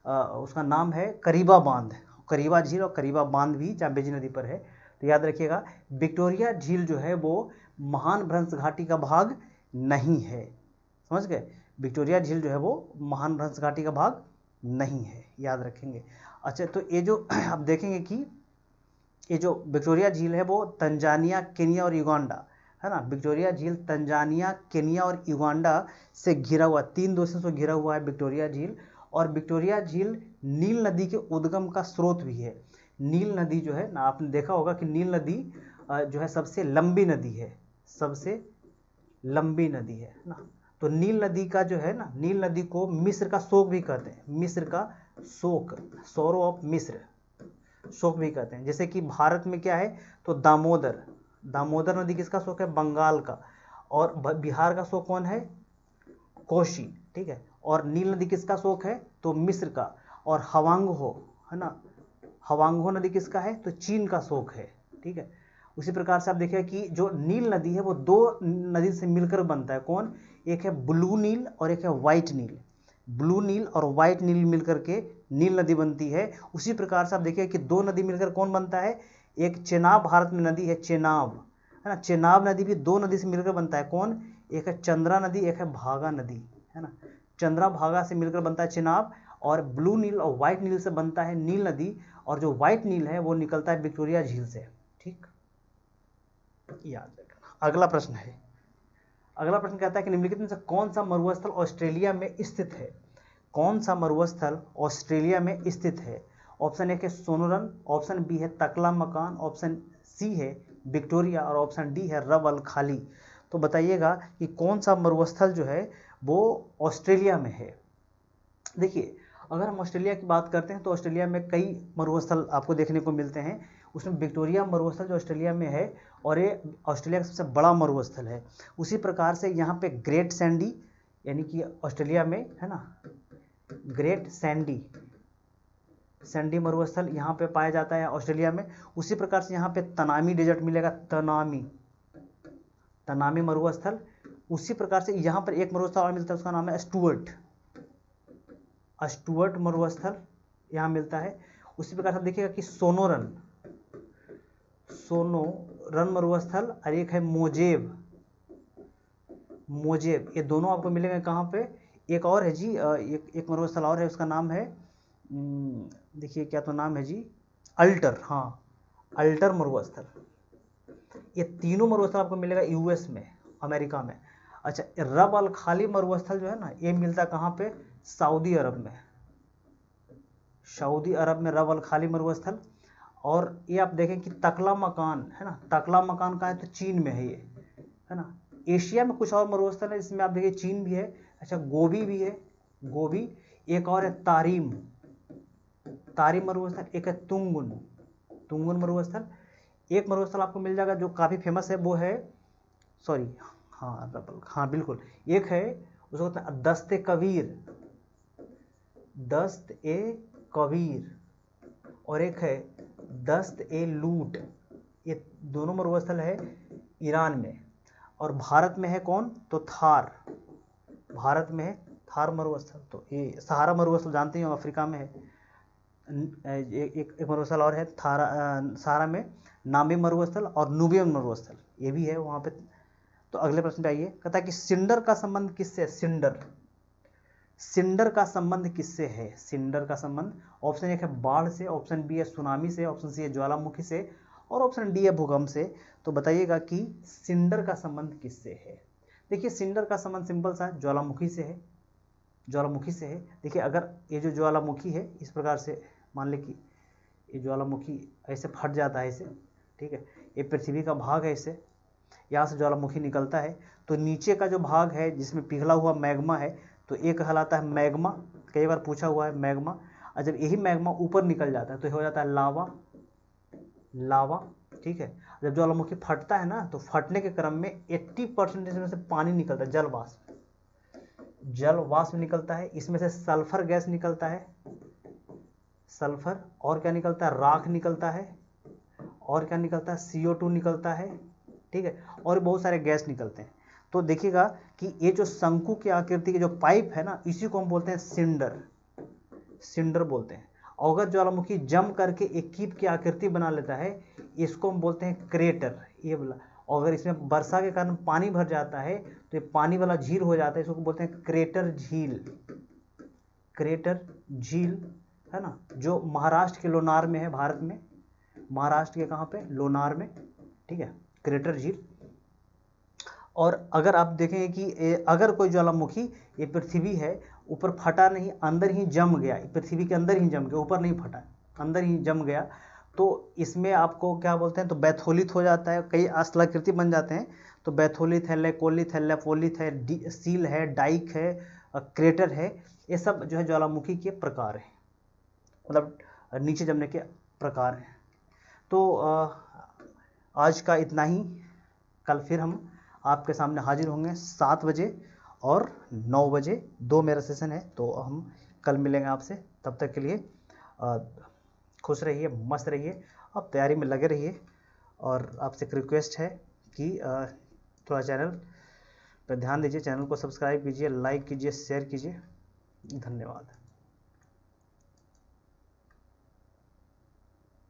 उसका नाम है करीबा बांध। करीबा झील और करीबा बांध भी जाम्बेजी नदी पर है। तो याद रखिएगा विक्टोरिया झील जो है वो महान भ्रंश घाटी का भाग नहीं है, समझ गए। विक्टोरिया झील जो है वो महान भ्रंश घाटी का भाग नहीं है, याद रखेंगे। अच्छा, तो ये जो आप देखेंगे कि ये जो विक्टोरिया झील है वो तंजानिया, केनिया और युगांडा है ना। विक्टोरिया झील तंजानिया, केनिया और युगांडा से घिरा हुआ, 3 देशों से घिरा हुआ है विक्टोरिया झील। और विक्टोरिया झील नील नदी के उद्गम का स्रोत भी है। नील नदी जो है ना, आपने देखा होगा कि नील नदी जो है सबसे लंबी नदी है, सबसे लंबी नदी है ना। तो नील नदी का जो है ना, नील नदी को मिस्र का शोक भी कहते हैं, मिस्र का शोक, सोरो ऑफ मिस्र, शोक भी कहते हैं। जैसे कि भारत में क्या है, तो दामोदर, दामोदर नदी किसका शोक है, बंगाल का। और बिहार का शोक कौन है, कोशी, ठीक है। और नील नदी किसका शोक है, तो मिस्र का। और हवांगहो, है ना, हवांगहो नदी किसका है, तो चीन का शोक है, ठीक है। उसी प्रकार से आप देखिए कि जो नील नदी है वो दो नदी से मिलकर बनता है, कौन, एक है ब्लू नील और एक है व्हाइट नील। ब्लू नील और व्हाइट नील मिलकर के नील नदी बनती है। उसी प्रकार से आप देखिए कि दो नदी मिलकर कौन बनता है, एक चेनाब भारत में नदी है, चेनाब, है ना, चेनाब नदी भी दो नदी से मिलकर बनता है, कौन, एक है चंद्रा नदी, एक है भागा नदी, है ना। चंद्रा भागा से मिलकर बनता है चेनाब, और ब्लू नील और व्हाइट नील से बनता है नील नदी। और जो व्हाइट नील है वो निकलता है विक्टोरिया झील से, ठीक, याद रखना। अगला प्रश्न है, अगला प्रश्न कहता है कि निम्नलिखित में से कौन सा मरुस्थल ऑस्ट्रेलिया में स्थित है, कौन सा मरुस्थल ऑस्ट्रेलिया में स्थित है। ऑप्शन ए है सोनोरन, ऑप्शन बी है तकला मकान, ऑप्शन सी है विक्टोरिया, और ऑप्शन डी है रब अल खाली। तो बताइएगा कि कौन सा मरुस्थल जो है वो ऑस्ट्रेलिया में है। देखिए, अगर हम ऑस्ट्रेलिया की बात करते हैं तो ऑस्ट्रेलिया में कई मरुस्थल आपको देखने को मिलते हैं। उसमें विक्टोरिया मरुस्थल जो ऑस्ट्रेलिया में है, और ये ऑस्ट्रेलिया का सबसे बड़ा मरुस्थल है। उसी प्रकार से यहाँ पे ग्रेट सैंडी, यानी कि ऑस्ट्रेलिया में, है ना, ग्रेट सैंडी, सैंडी मरुस्थल यहाँ पे पाया जाता है ऑस्ट्रेलिया में। उसी प्रकार से यहाँ पे तनामी डेजर्ट मिलेगा, तनामी, तनामी मरुस्थल। उसी प्रकार से यहाँ पर एक मरुस्थल और मिलता है, उसका नाम है स्टुअर्ट, स्टुअर्ट मरुस्थल यहाँ मिलता है। उसी प्रकार से देखिएगा कि सोनोरन, सोनोरन मरुस्थल, और एक है मोजेब, मोजेब, ये दोनों आपको मिलेंगे कहाँ पे। एक और है जी, एक मरुस्थल और है, उसका नाम है, देखिए क्या तो नाम है जी, अल्टर, हाँ, अल्टर मरुस्थल। ये तीनों मरुस्थल आपको मिलेगा यूएस में, अमेरिका में। अच्छा, रब अल खाली मरुस्थल जो है ना, ये मिलता है कहाँ पे, सऊदी अरब में, सऊदी अरब में रब अल खाली मरुस्थल। और ये आप देखें कि तकला मकान, है ना, तकला मकान का है तो चीन में है ये, है ना। एशिया में कुछ और मरुस्थल है, इसमें आप देखिए चीन भी है। अच्छा, गोबी भी है, गोबी। एक और है तारीम, तारीम मरुस्थल। एक है तुंगुन, तुंगुन मरुस्थल। एक मरुस्थल आपको मिल जाएगा जो काफ़ी फेमस है, वो है, सॉरी, हाँ रबल, हाँ बिल्कुल, एक है उसको कहते हैं दस्त ए कबीर, दस्त ए कबीर, और एक है दस्त ए लूट। ये दोनों मरुस्थल है ईरान में। और भारत में है कौन, तो थार, भारत में है थार मरुस्थल। तो ये सहारा मरुस्थल जानते ही हो, अफ्रीका में है। एक मरुस्थल और है थारा, सहारा में नामी मरुस्थल और नुबियन मरुस्थल, ये भी है वहाँ पे। तो अगले प्रश्न पे आइए, कहता है कि सिंडर का संबंध किससे है, सिंडर, सिंडर का संबंध किससे है, सिंडर का संबंध। ऑप्शन एक है बाढ़ से, ऑप्शन बी है सुनामी से, ऑप्शन सी है ज्वालामुखी से, और ऑप्शन डी है भूकंप से। तो बताइएगा कि सिंडर का संबंध किससे है। देखिए, सिंडर का संबंध सिंपल सा है, ज्वालामुखी से है, ज्वालामुखी से है। देखिए, अगर ये जो ज्वालामुखी है इस प्रकार से मान ले कि ये ज्वालामुखी ऐसे फट जाता है इसे, ठीक है, ये पृथ्वी का भाग है, इसे यहाँ से ज्वालामुखी निकलता है, तो नीचे का जो भाग है जिसमें पिघला हुआ मैग्मा है, तो एक कहलाता है मैग्मा, कई बार पूछा हुआ है मैग्मा। और जब यही मैग्मा ऊपर निकल जाता है तो हो जाता है लावा, लावा, ठीक है। जब ज्वालामुखी फटता है ना, तो फटने के क्रम में 80% में से पानी निकलता है, जल वाष्प, जल वाष्प निकलता है। इसमें से सल्फर गैस निकलता है, सल्फर, और क्या निकलता है, राख निकलता है, और क्या निकलता है, CO2 निकलता है, ठीक है, और बहुत सारे गैस निकलते हैं। तो देखिएगा कि ये जो शंकु की आकृति के जो पाइप है ना, इसी को हम बोलते हैं सिंडर, सिंडर बोलते हैं। और अगर ज्वालामुखी जम करके एक कीप की आकृति बना लेता है, इसको हम बोलते हैं क्रेटर, ये बोला। और अगर इसमें वर्षा के कारण पानी भर जाता है तो ये पानी वाला झील हो जाता है, इसको बोलते हैं क्रेटर झील, क्रेटर झील, है ना, जो महाराष्ट्र के लोनार में है, भारत में, महाराष्ट्र के कहाँ पे, लोनार में, ठीक है, क्रेटर झील। और अगर आप देखेंगे कि अगर कोई ज्वालामुखी, ये पृथ्वी है, ऊपर फटा नहीं, अंदर ही जम गया, पृथ्वी के अंदर ही जम गया, ऊपर नहीं फटा, अंदर ही जम गया, तो इसमें आपको क्या बोलते हैं, तो बैथोलिथ हो जाता है, कई स्थलाकृति बन जाते हैं। तो बैथोलिथ है, लेकोलिथ है, लेपोलिथ है, सील है, डाइक है, क्रेटर है, ये सब जो है ज्वालामुखी के प्रकार हैं, मतलब नीचे जमने के प्रकार हैं। तो आज का इतना ही। कल फिर हम आपके सामने हाजिर होंगे 7 बजे और 9 बजे, 2 मेरा सेशन है, तो हम कल मिलेंगे आपसे। तब तक के लिए खुश रहिए, मस्त रहिए, अब तैयारी में लगे रहिए। और आपसे एक रिक्वेस्ट है कि थोड़ा चैनल पर ध्यान दीजिए, चैनल को सब्सक्राइब कीजिए, लाइक कीजिए, शेयर कीजिए। धन्यवाद।